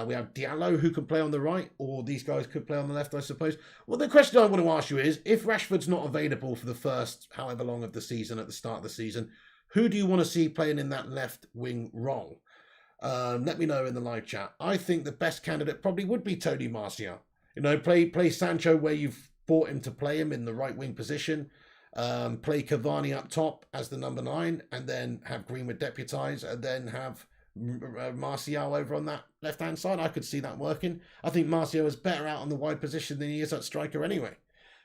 We have Dallow, who can play on the right, or these guys could play on the left, I suppose. Well, the question I want to ask you is, if Rashford's not available for the first however long of the season, at the start of the season, who do you want to see playing in that left wing role? Let me know in the live chat. I think the best candidate probably would be Tony Martial. You know, play Sancho where you've bought him to play him in the right wing position. Play Cavani up top as the number 9, and then have Greenwood deputise, and then have Martial over on that left-hand side. I could see that working. I think Martial is better out on the wide position than he is at striker anyway.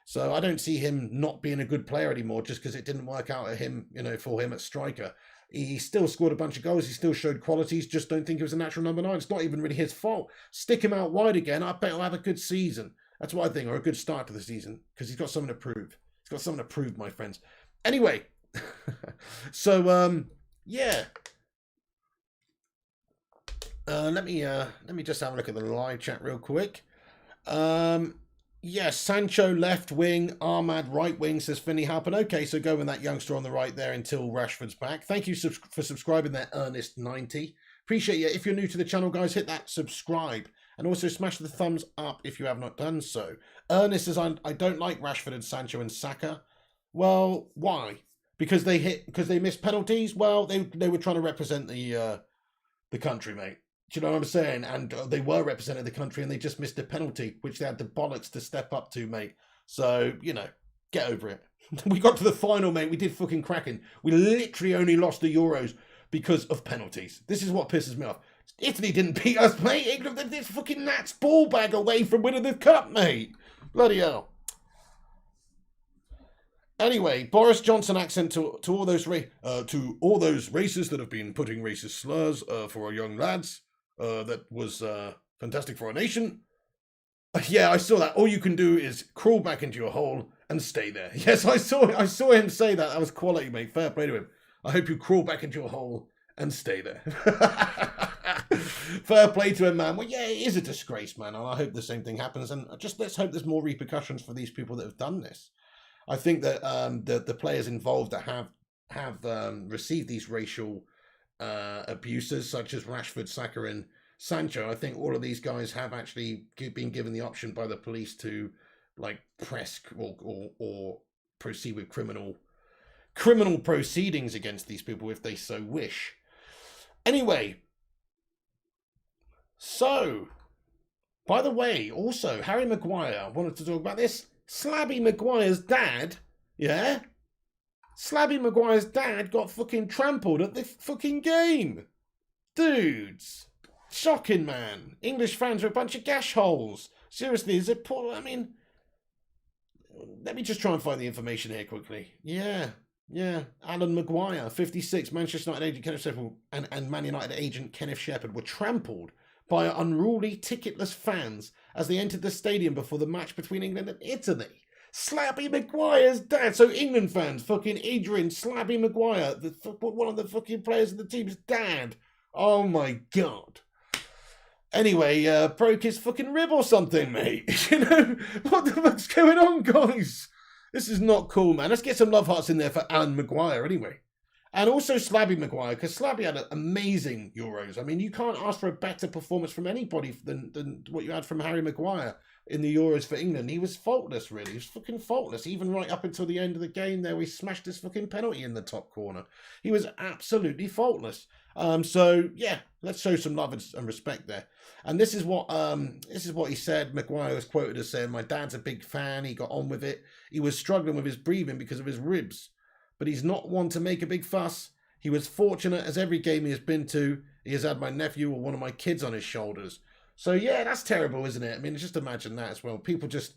So I don't see him not being a good player anymore just because it didn't work out for him at striker. He still scored a bunch of goals. He still showed qualities. Just don't think he was a natural number 9. It's not even really his fault. Stick him out wide again. I bet he'll have a good season. That's what I think, or a good start to the season, because he's got something to prove. He's got something to prove, my friends. Anyway, so yeah. Let me just have a look at the live chat real quick. Yes, Sancho left wing, Ahmad right wing, says Finley Halpin. Okay, so go with that youngster on the right there until Rashford's back. Thank you for subscribing there, Ernest90. Appreciate you. If you're new to the channel, guys, hit that subscribe. And also smash the thumbs up if you have not done so. Ernest says, I don't like Rashford and Sancho and Saka. Well, why? Because they missed penalties? Well, they were trying to represent the country, mate. Do you know what I'm saying? And they were representing the country and they just missed a penalty, which they had the bollocks to step up to, mate. So, you know, Get over it. We got to the final, mate. We did fucking cracking. We literally only lost the Euros because of penalties. This is what pisses me off. Italy didn't beat us, mate. England did this fucking Nats ball bag away from winning the cup, mate. Bloody hell. Anyway, Boris Johnson accent to all those racists that have been putting racist slurs for our young lads. That was fantastic for our nation. Yeah, I saw that. All you can do is crawl back into your hole and stay there. Yes, I saw him say that. That was quality, mate. Fair play to him. I hope you crawl back into your hole and stay there. Fair play to him, man. Well, yeah, it is a disgrace, man. And I hope the same thing happens. And just let's hope there's more repercussions for these people that have done this. I think that the players involved that have received these racial abuses, such as Rashford, Saka, and Sancho, I think all of these guys have actually been given the option by the police to like press or proceed with criminal proceedings against these people if they so wish. Anyway, so by the way, also Harry Maguire, I wanted to talk about this. Slabby Maguire's dad, yeah? Slabby Maguire's dad got fucking trampled at the fucking game. Dudes. Shocking, man. English fans are a bunch of gash holes. Seriously, is it poor? I mean, let me just try and find the information here quickly. Yeah. Alan Maguire, 56, Manchester United agent Kenneth Shepherd and Man United agent Kenneth Shepherd were trampled by unruly ticketless fans as they entered the stadium before the match between England and Italy. Slabby Maguire's dad. So England fans, fucking Adrian Slabby Maguire, one of the fucking players of the team's dad. Oh my God. Anyway, broke his fucking rib or something, mate. You know, what the fuck's going on, guys? This is not cool, man. Let's get some love hearts in there for Alan Maguire, anyway. And also Slabby Maguire, because Slabby had an amazing Euros. I mean, you can't ask for a better performance from anybody than what you had from Harry Maguire in the Euros for England. He was faultless, really. He was fucking faultless. Even right up until the end of the game there, we smashed this fucking penalty in the top corner. He was absolutely faultless. So yeah, let's show some love and respect there. And this is what he said. Maguire was quoted as saying, "My dad's a big fan. He got on with it. He was struggling with his breathing because of his ribs, but he's not one to make a big fuss. He was fortunate, as every game he has been to, he has had my nephew or one of my kids on his shoulders." So yeah, that's terrible, isn't it? I mean, just imagine that as well. People just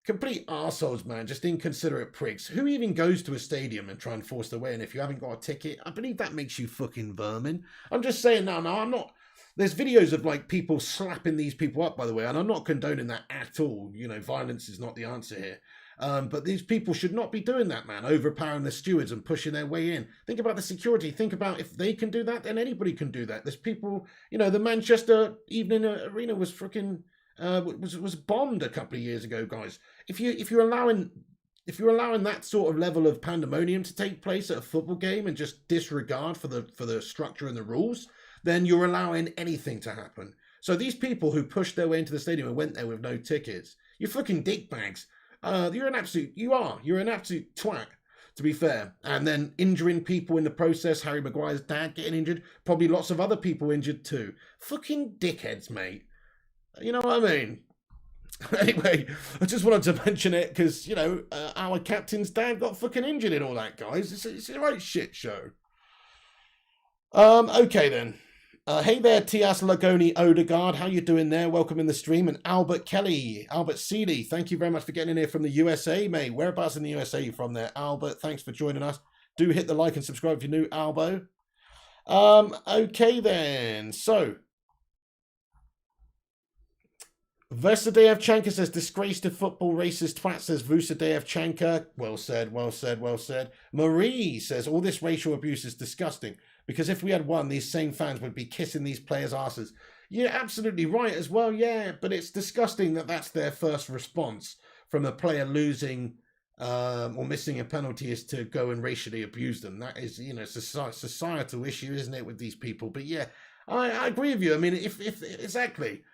complete arseholes, man, just inconsiderate pricks. Who even goes to a stadium and try and force their way in if you haven't got a ticket? I believe that makes you fucking vermin. I'm just saying, no, I'm not. There's videos of like people slapping these people up, by the way, and I'm not condoning that at all. You know, violence is not the answer here. But these people should not be doing that, man, overpowering the stewards and pushing their way in. Think about the security. Think about if they can do that, then anybody can do that. There's people, you know, the Manchester Evening Arena was freaking was bombed a couple of years ago, guys. If you're allowing that sort of level of pandemonium to take place at a football game and just disregard for the structure and the rules, then you're allowing anything to happen. So these people who pushed their way into the stadium and went there with no tickets, you're fucking dickbags. You're an absolute twat, to be fair. And then injuring people in the process, Harry Maguire's dad getting injured, probably lots of other people injured too. Fucking dickheads, mate. You know what I mean? Anyway, I just wanted to mention it because, you know, our captain's dad got fucking injured in all that, guys. It's a right shit show. Okay then. Hey there, Tias Lagoni Odegaard. How you doing there? Welcome in the stream. And Albert Kelly, Albert Seeley, thank you very much for getting in here from the USA, mate. Whereabouts in the USA are you from there? Albert, thanks for joining us. Do hit the like and subscribe if you're new, Albo. Okay then. So, Vesadeyevchenko says, disgrace to football, racist twat, says Vusadeyevchenko. Well said, well said, well said. Marie says, all this racial abuse is disgusting. Because if we had won, these same fans would be kissing these players' asses. You're absolutely right as well, yeah. But it's disgusting that that's their first response from a player losing or missing a penalty is to go and racially abuse them. That is, you know, it's a societal issue, isn't it, with these people? But yeah, I agree with you. I mean, if exactly.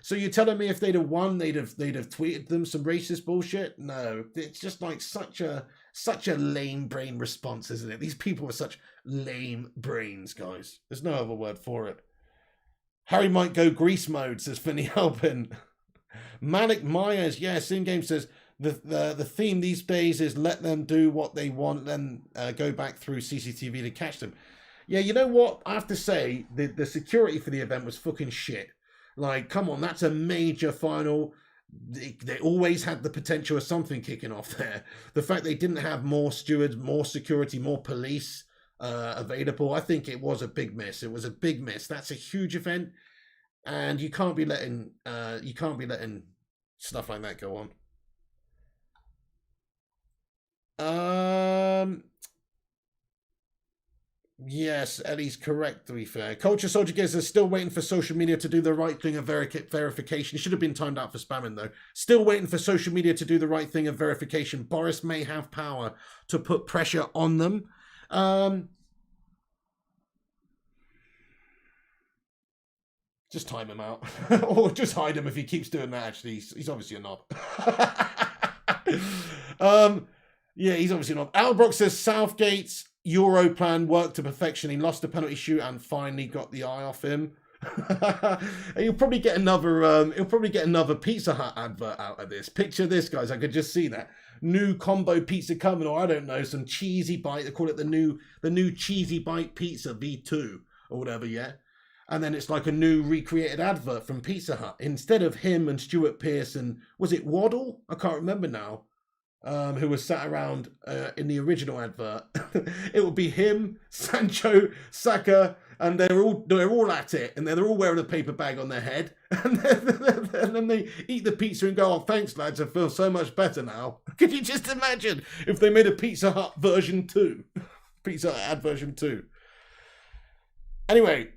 So you're telling me if they'd have won, they'd have tweeted them some racist bullshit? No, it's just like such a lame brain response, isn't it? These people are such lame brains, guys. There's no other word for it. Harry might go Grease mode, says Finney Halpin. Malik Myers, yes, in-game says, The theme these days is let them do what they want, then go back through CCTV to catch them. Yeah, you know what? I have to say, the security for the event was fucking shit. Like, come on, that's a major final. They always had the potential of something kicking off there. The fact they didn't have more stewards, more security, more police available, I think it was a big miss. It was a big miss. That's a huge event, and you can't be letting stuff like that go on. Yes, Ellie's correct, to be fair. Culture Soldier Gives is still waiting for social media to do the right thing of verification. Should have been timed out for spamming, though. Still waiting for social media to do the right thing of verification. Boris may have power to put pressure on them. Just time him out. Or just hide him if he keeps doing that, actually. He's obviously a knob. Yeah, he's obviously not. Albrook says Southgate's Euro plan worked to perfection. He lost the penalty shoot and finally got the eye off him. He'll probably get another Pizza Hut advert out of this. Picture this, guys. I could just see that new combo pizza coming, or I don't know, some cheesy bite. They call it the new cheesy bite pizza V2 or whatever. Yeah. And then it's like a new recreated advert from Pizza Hut. Instead of him and Stuart Pearce and was it Waddle? I can't remember now. Who was sat around in the original advert. It would be him, Sancho, Saka, and they're all at it, and they're all wearing a paper bag on their head, and then they eat the pizza and go, "Oh, thanks, lads, I feel so much better now." Could you just imagine if they made a Pizza Hut version 2? Pizza Hut ad version 2. Anyway.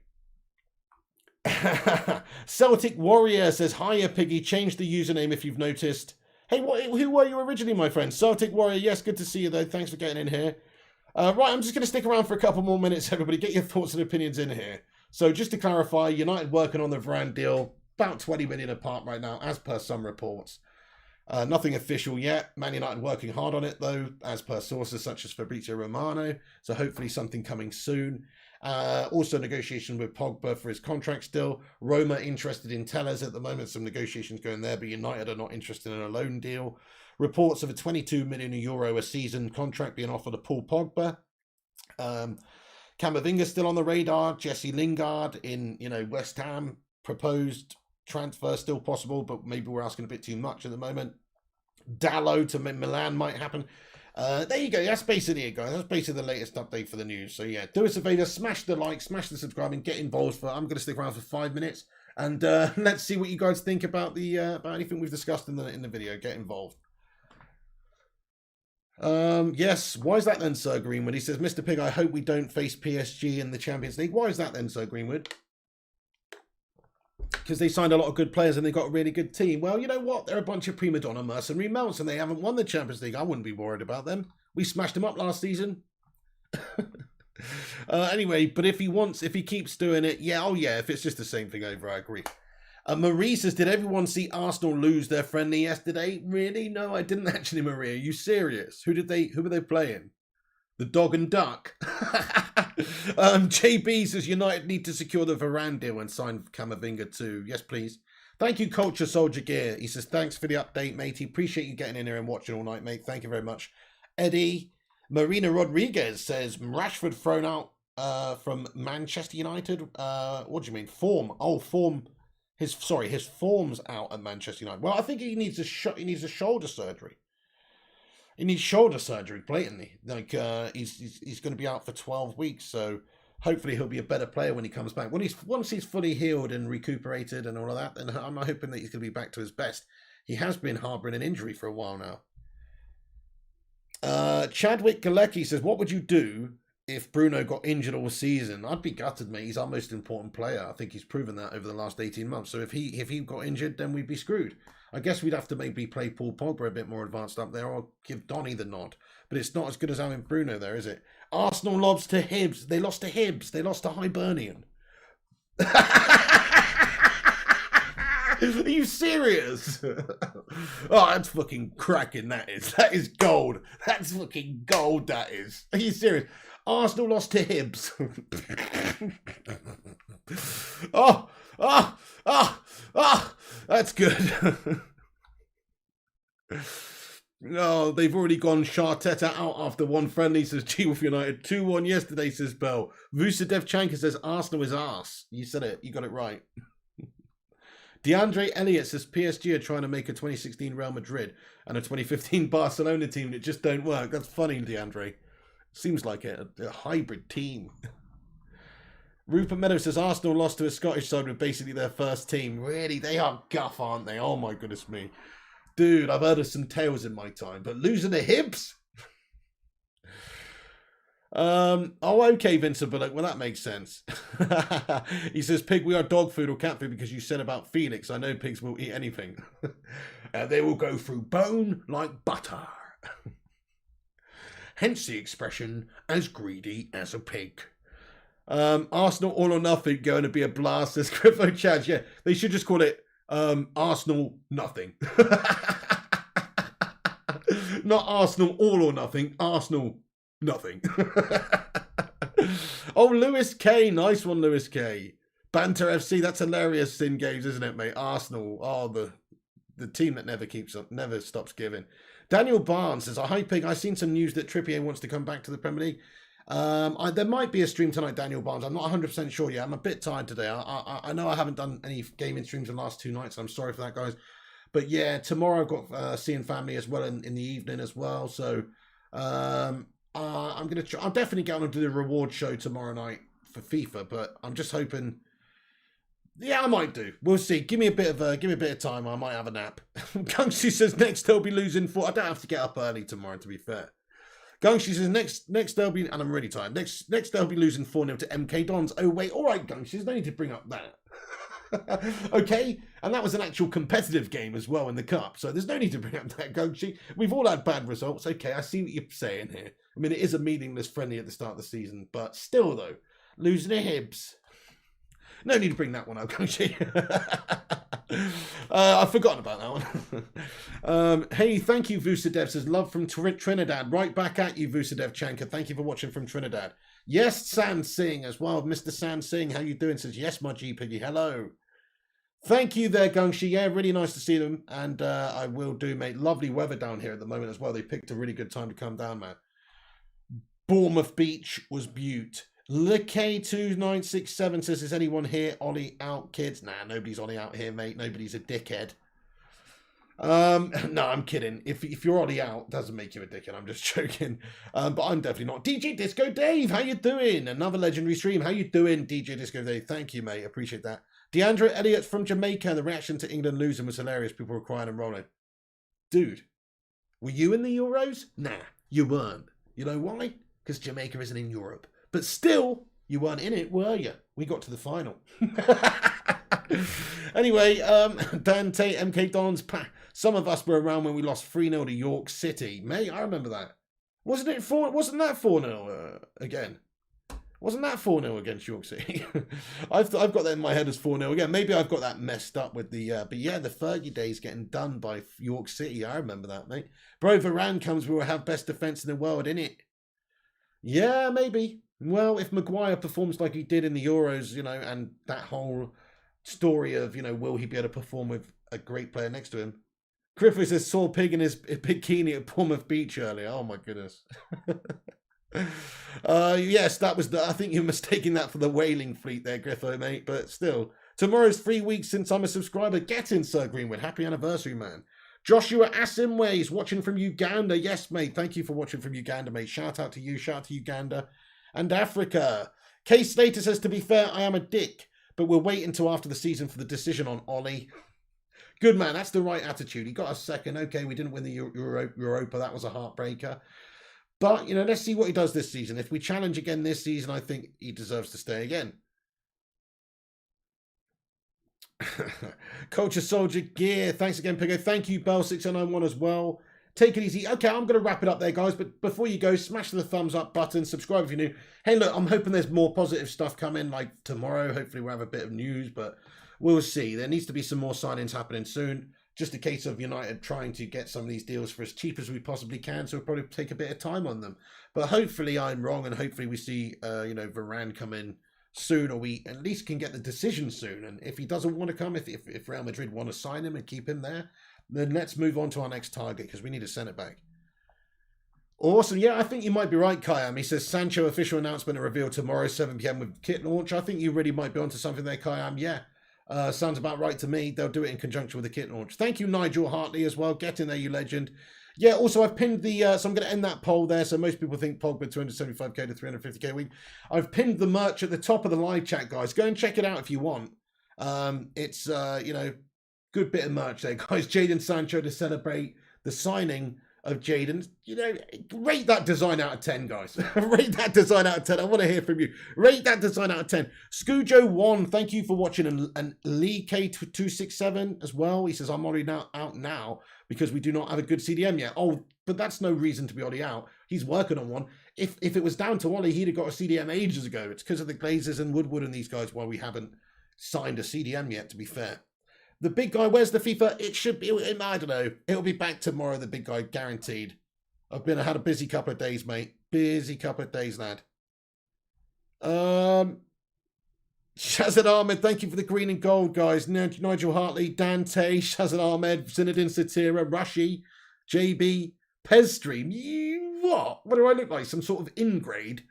Celtic Warrior says, "Hiya, Piggy, change the username if you've noticed." Hey, who were you originally, my friend? Celtic Warrior, yes, good to see you, though. Thanks for getting in here. Right, I'm just going to stick around for a couple more minutes, everybody. Get your thoughts and opinions in here. So just to clarify, United working on the Varane deal, about 20 million apart right now, as per some reports. Nothing official yet. Man United working hard on it, though, as per sources such as Fabrizio Romano. So hopefully something coming soon. Also negotiation with Pogba for his contract still. Roma interested in Tellers at the moment. Some negotiations going there, but United are not interested in a loan deal. Reports of a 22 million euro a season contract being offered to Paul Pogba. Camavinga still on the radar. Jesse Lingard in West Ham. Proposed transfer still possible, but maybe we're asking a bit too much at the moment. Dallow to Milan might happen. There you go. That's basically it, guys. That's basically the latest update for the news. So yeah, do us a favor, smash the like, smash the subscribe, and get involved. I'm going to stick around for 5 minutes, and let's see what you guys think about the about anything we've discussed in the video. Get involved. Yes. Why is that then, Sir Greenwood? He says, Mr. Pig, I hope we don't face PSG in the Champions League. Why is that then, Sir Greenwood? Because they signed a lot of good players and they got a really good team. Well, you know what? They're a bunch of prima donna mercenary melts and they haven't won the Champions League. I wouldn't be worried about them. We smashed them up last season. Anyway, but if he keeps doing it, yeah, if it's just the same thing over, I agree. Marie says, did everyone see Arsenal lose their friendly yesterday? Really? No, I didn't actually, Marie. Are you serious? Who were they playing? The Dog and Duck. JB says United need to secure the Varane deal and sign Camavinga too. Yes, please. Thank you, Culture Soldier Gear. He says, thanks for the update, matey. Appreciate you getting in here and watching all night, mate. Thank you very much. Eddie. Marina Rodriguez says, Rashford thrown out from Manchester United. What do you mean? Form. Oh, form. His form's out at Manchester United. Well, I think he needs a shoulder surgery. He needs shoulder surgery, blatantly. Like he's going to be out for 12 weeks, so hopefully he'll be a better player when he comes back. Once he's fully healed and recuperated and all of that, then I'm hoping that he's going to be back to his best. He has been harbouring an injury for a while now. Chadwick Galecki says, what would you do if Bruno got injured all season? I'd be gutted, mate. He's our most important player. I think he's proven that over the last 18 months. So if he got injured, then we'd be screwed. I guess we'd have to maybe play Paul Pogba a bit more advanced up there or give Donny the nod. But it's not as good as having Bruno there, is it? Arsenal lost to Hibs. They lost to Hibs. They lost to Hibernian. Are you serious? Oh, that's fucking cracking, that is. That is gold. That's fucking gold, that is. Are you serious? Arsenal lost to Hibs. Oh, that's good. Oh, they've already gone Sharteta out after one friendly, says G with United. 2-1 yesterday, says Bell. Vucedevchenko says Arsenal is arse. You said it. You got it right. DeAndre Elliott says PSG are trying to make a 2016 Real Madrid and a 2015 Barcelona team that just don't work. That's funny, DeAndre. Seems like a hybrid team. Rupert Meadows says Arsenal lost to a Scottish side with basically their first team. Really? They are guff, aren't they? Oh my goodness me. Dude, I've heard of some tales in my time, but losing the Hibs? Oh, okay, Vincent Bullock. Well, that makes sense. He says, Pig, we are dog food or cat food because you said about Felix. I know pigs will eat anything. They will go through bone like butter. Hence the expression, as greedy as a pig. Arsenal all or nothing going to be a blast, says Griffo Chad. Yeah, they should just call it Arsenal nothing. Not Arsenal all or nothing, Arsenal nothing. Oh, Lewis K. Nice one, Lewis K. Banter FC, that's hilarious in games, isn't it, mate? Arsenal, oh, the team that never stops giving. Daniel Barnes says, hi, Pig, I've seen some news that Trippier wants to come back to the Premier League. There might be a stream tonight, Daniel Barnes. I'm not 100% sure yet. I'm a bit tired today. I know I haven't done any gaming streams in the last 2 nights. I'm sorry for that, guys. But yeah, tomorrow I've got seeing family as well in the evening as well. So I'm definitely going to do the reward show tomorrow night for FIFA. But I'm just hoping. Yeah, I might do. We'll see. Give me a bit of time. I might have a nap. Gungshi says next they'll be losing 4. I don't have to get up early tomorrow, to be fair. Gungshi says next they'll be, and I'm really tired. Next they'll be losing 4-0 to MK Dons. Oh wait, all right, Gungshi, there's no need to bring up that. Okay, and that was an actual competitive game as well in the cup, so there's no need to bring up that, Gungshi. We've all had bad results. Okay, I see what you're saying here. I mean, it is a meaningless friendly at the start of the season, but still though, losing to Hibs. No need to bring that one up, Gungshi. I've forgotten about that one. Hey, thank you, Vucedev. Says love from Trinidad. Right back at you, Vucedev Chanka. Thank you for watching from Trinidad. Yes, San Singh as well. Mr. San Singh, how you doing? Says yes, my G Piggy. Hello. Thank you there, Gungshi. Yeah, really nice to see them. And I will do, mate. Lovely weather down here at the moment as well. They picked a really good time to come down, man. Bournemouth Beach was beaut. LeK2967 says, is anyone here? Ollie out, kids? Nah, nobody's Ollie out here, mate. Nobody's a dickhead. No, I'm kidding. If you're Ollie out, doesn't make you a dickhead. I'm just joking. But I'm definitely not. DJ Disco Dave, how you doing? Another legendary stream. How you doing, DJ Disco Dave? Thank you, mate. Appreciate that. DeAndre Elliott from Jamaica. The reaction to England losing was hilarious. People were crying and rolling. Dude, were you in the Euros? Nah, you weren't. You know why? Because Jamaica isn't in Europe. But still, you weren't in it, were you? We got to the final. Anyway, Dante, MK Dons, some of us were around when we lost 3-0 to York City. Mate, I remember that. Wasn't that 4-0 again? Wasn't that 4-0 against York City? I've got that in my head as 4-0 again. Maybe I've got that messed up with the... but yeah, the Fergie days getting done by York City. I remember that, mate. Bro, Varane comes, we will have best defence in the world, innit? Yeah, maybe. Well, if Maguire performs like he did in the Euros, you know, and that whole story of, you know, will he be able to perform with a great player next to him? Griffiths says saw Pig in his bikini at Bournemouth Beach earlier. Oh my goodness. Yes, that was I think you're mistaking that for the whaling fleet there, Griffo, mate. But still, tomorrow's 3 weeks since I'm a subscriber. Get in, Sir Greenwood. Happy anniversary, man. Joshua Asimways watching from Uganda. Yes, mate. Thank you for watching from Uganda, mate. Shout out to you. Shout out to Uganda and Africa. K Slater says, to be fair, I am a dick, but we'll wait until after the season for the decision on Ollie. Good, man. That's the right attitude. He got us second. Okay, we didn't win the Europa. That was a heartbreaker. But, you know, let's see what he does this season. If we challenge again this season, I think he deserves to stay again. Culture Soldier Gear. Thanks again, Pigo. Thank you, Bell6091 as well. Take it easy. Okay, I'm going to wrap it up there, guys. But before you go, smash the thumbs up button. Subscribe if you're new. Hey, look, I'm hoping there's more positive stuff coming, like tomorrow. Hopefully we'll have a bit of news, but we'll see. There needs to be some more signings happening soon. Just a case of United trying to get some of these deals for as cheap as we possibly can, so we'll probably take a bit of time on them. But hopefully I'm wrong, and hopefully we see, you know, Varane come in soon, or we at least can get the decision soon. And if he doesn't want to come, if Real Madrid want to sign him and keep him there, Then let's move on to our next target because we need a centre back. Awesome. Yeah, I think you might be right, Kayam. He says Sancho official announcement and reveal tomorrow, 7 p.m. with kit launch. I think you really might be onto something there, Kayam. Yeah. Sounds about right to me. They'll do it in conjunction with the kit launch. Thank you, Nigel Hartley, as well. Get in there, you legend. Yeah, also, I've pinned the... so I'm going to end that poll there. So most people think Pogba 275k to 350k a week. I've pinned the merch at the top of the live chat, guys. Go and check it out if you want. It's, you know, good bit of merch there, guys. Jadon Sancho to celebrate the signing of Jadon. You know, rate that design out of 10, guys. Rate that design out of 10. I want to hear from you. Rate that design out of 10. Scujo1, thank you for watching. And Lee K267 as well. He says, I'm already out now because we do not have a good CDM yet. Oh, but that's no reason to be already out. He's working on one. If it was down to Ollie, he'd have got a CDM ages ago. It's because of the Glazers and Woodward and these guys why we haven't signed a CDM yet, to be fair. The big guy, where's the FIFA? It should be, I don't know. It'll be back tomorrow, the big guy, guaranteed. I had a busy couple of days, mate. Busy couple of days, lad. Shazad Ahmed, thank you for the green and gold, guys. Nigel Hartley, Dante, Shazad Ahmed, Zinedine Satira, Rushy, JB, Pezstream. What? What do I look like? Some sort of in-grade?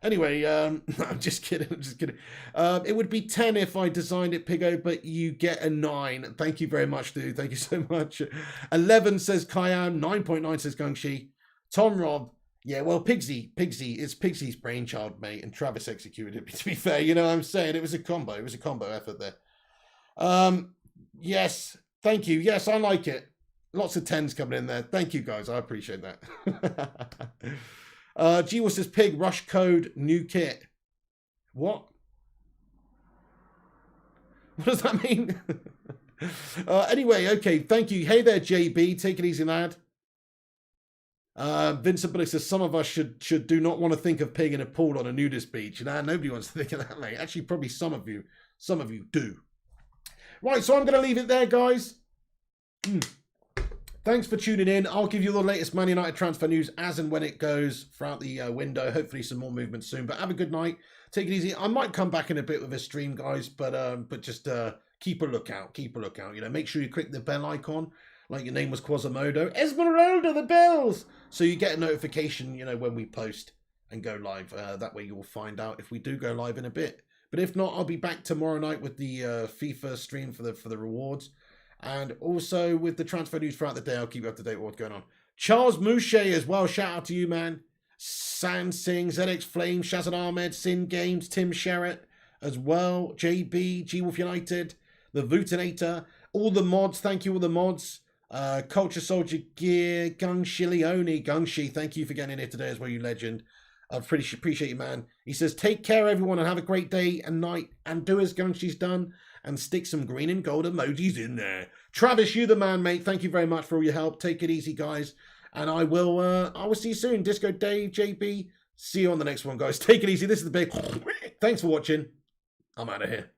Anyway, no, I'm just kidding. I'm just kidding. It would be 10 if I designed it, Pigo, but you get a 9. Thank you very much, dude. Thank you so much. 11 says Kayam. 9.9 says Gungshi. Tom Rob. Yeah, well, Pigsy. It's Pigsy's brainchild, mate, and Travis executed it, to be fair. You know what I'm saying? It was a combo. It was a combo effort there. Yes. Thank you. Yes, I like it. Lots of 10s coming in there. Thank you, guys. I appreciate that. G-Will says, Pig, rush code, new kit. What? What does that mean? Anyway, okay, thank you. Hey there, JB. Take it easy, lad. Vincent Billy says, some of us should do not want to think of Pig in a pool on a nudist beach. You know, nobody wants to think of that, mate. Actually, probably some of you do. Right, so I'm going to leave it there, guys. Thanks for tuning in. I'll give you the latest Man United transfer news as and when it goes throughout the window. Hopefully some more movement soon. But have a good night. Take it easy. I might come back in a bit with a stream, guys. But just keep a lookout. Keep a lookout. You know, make sure you click the bell icon like your name was Quasimodo. Esmeralda, the bells! So you get a notification, you know, when we post and go live. That way you'll find out if we do go live in a bit. But if not, I'll be back tomorrow night with the FIFA stream for the rewards. And also with the transfer news throughout the day, I'll keep you up to date with what's going on. Charles Mouchet as well. Shout out to you, man. San Singh, ZX Flame, Shazad Ahmed, Sin Games, Tim Sherratt as well. JB, G-Wolf United, The Vutinator, all the mods. Thank you, all the mods. Culture Soldier Gear, Gungshi Leone. Gungshi, thank you for getting in here today as well, you legend. I pretty appreciate you, man. He says, take care, everyone, and have a great day and night. And do as Gunshi's done. And stick some green and gold emojis in there. Travis, you the man, mate. Thank you very much for all your help. Take it easy, guys. And I will see you soon. Disco Dave, JB. See you on the next one, guys. Take it easy. This is the big... Thanks for watching. I'm out of here.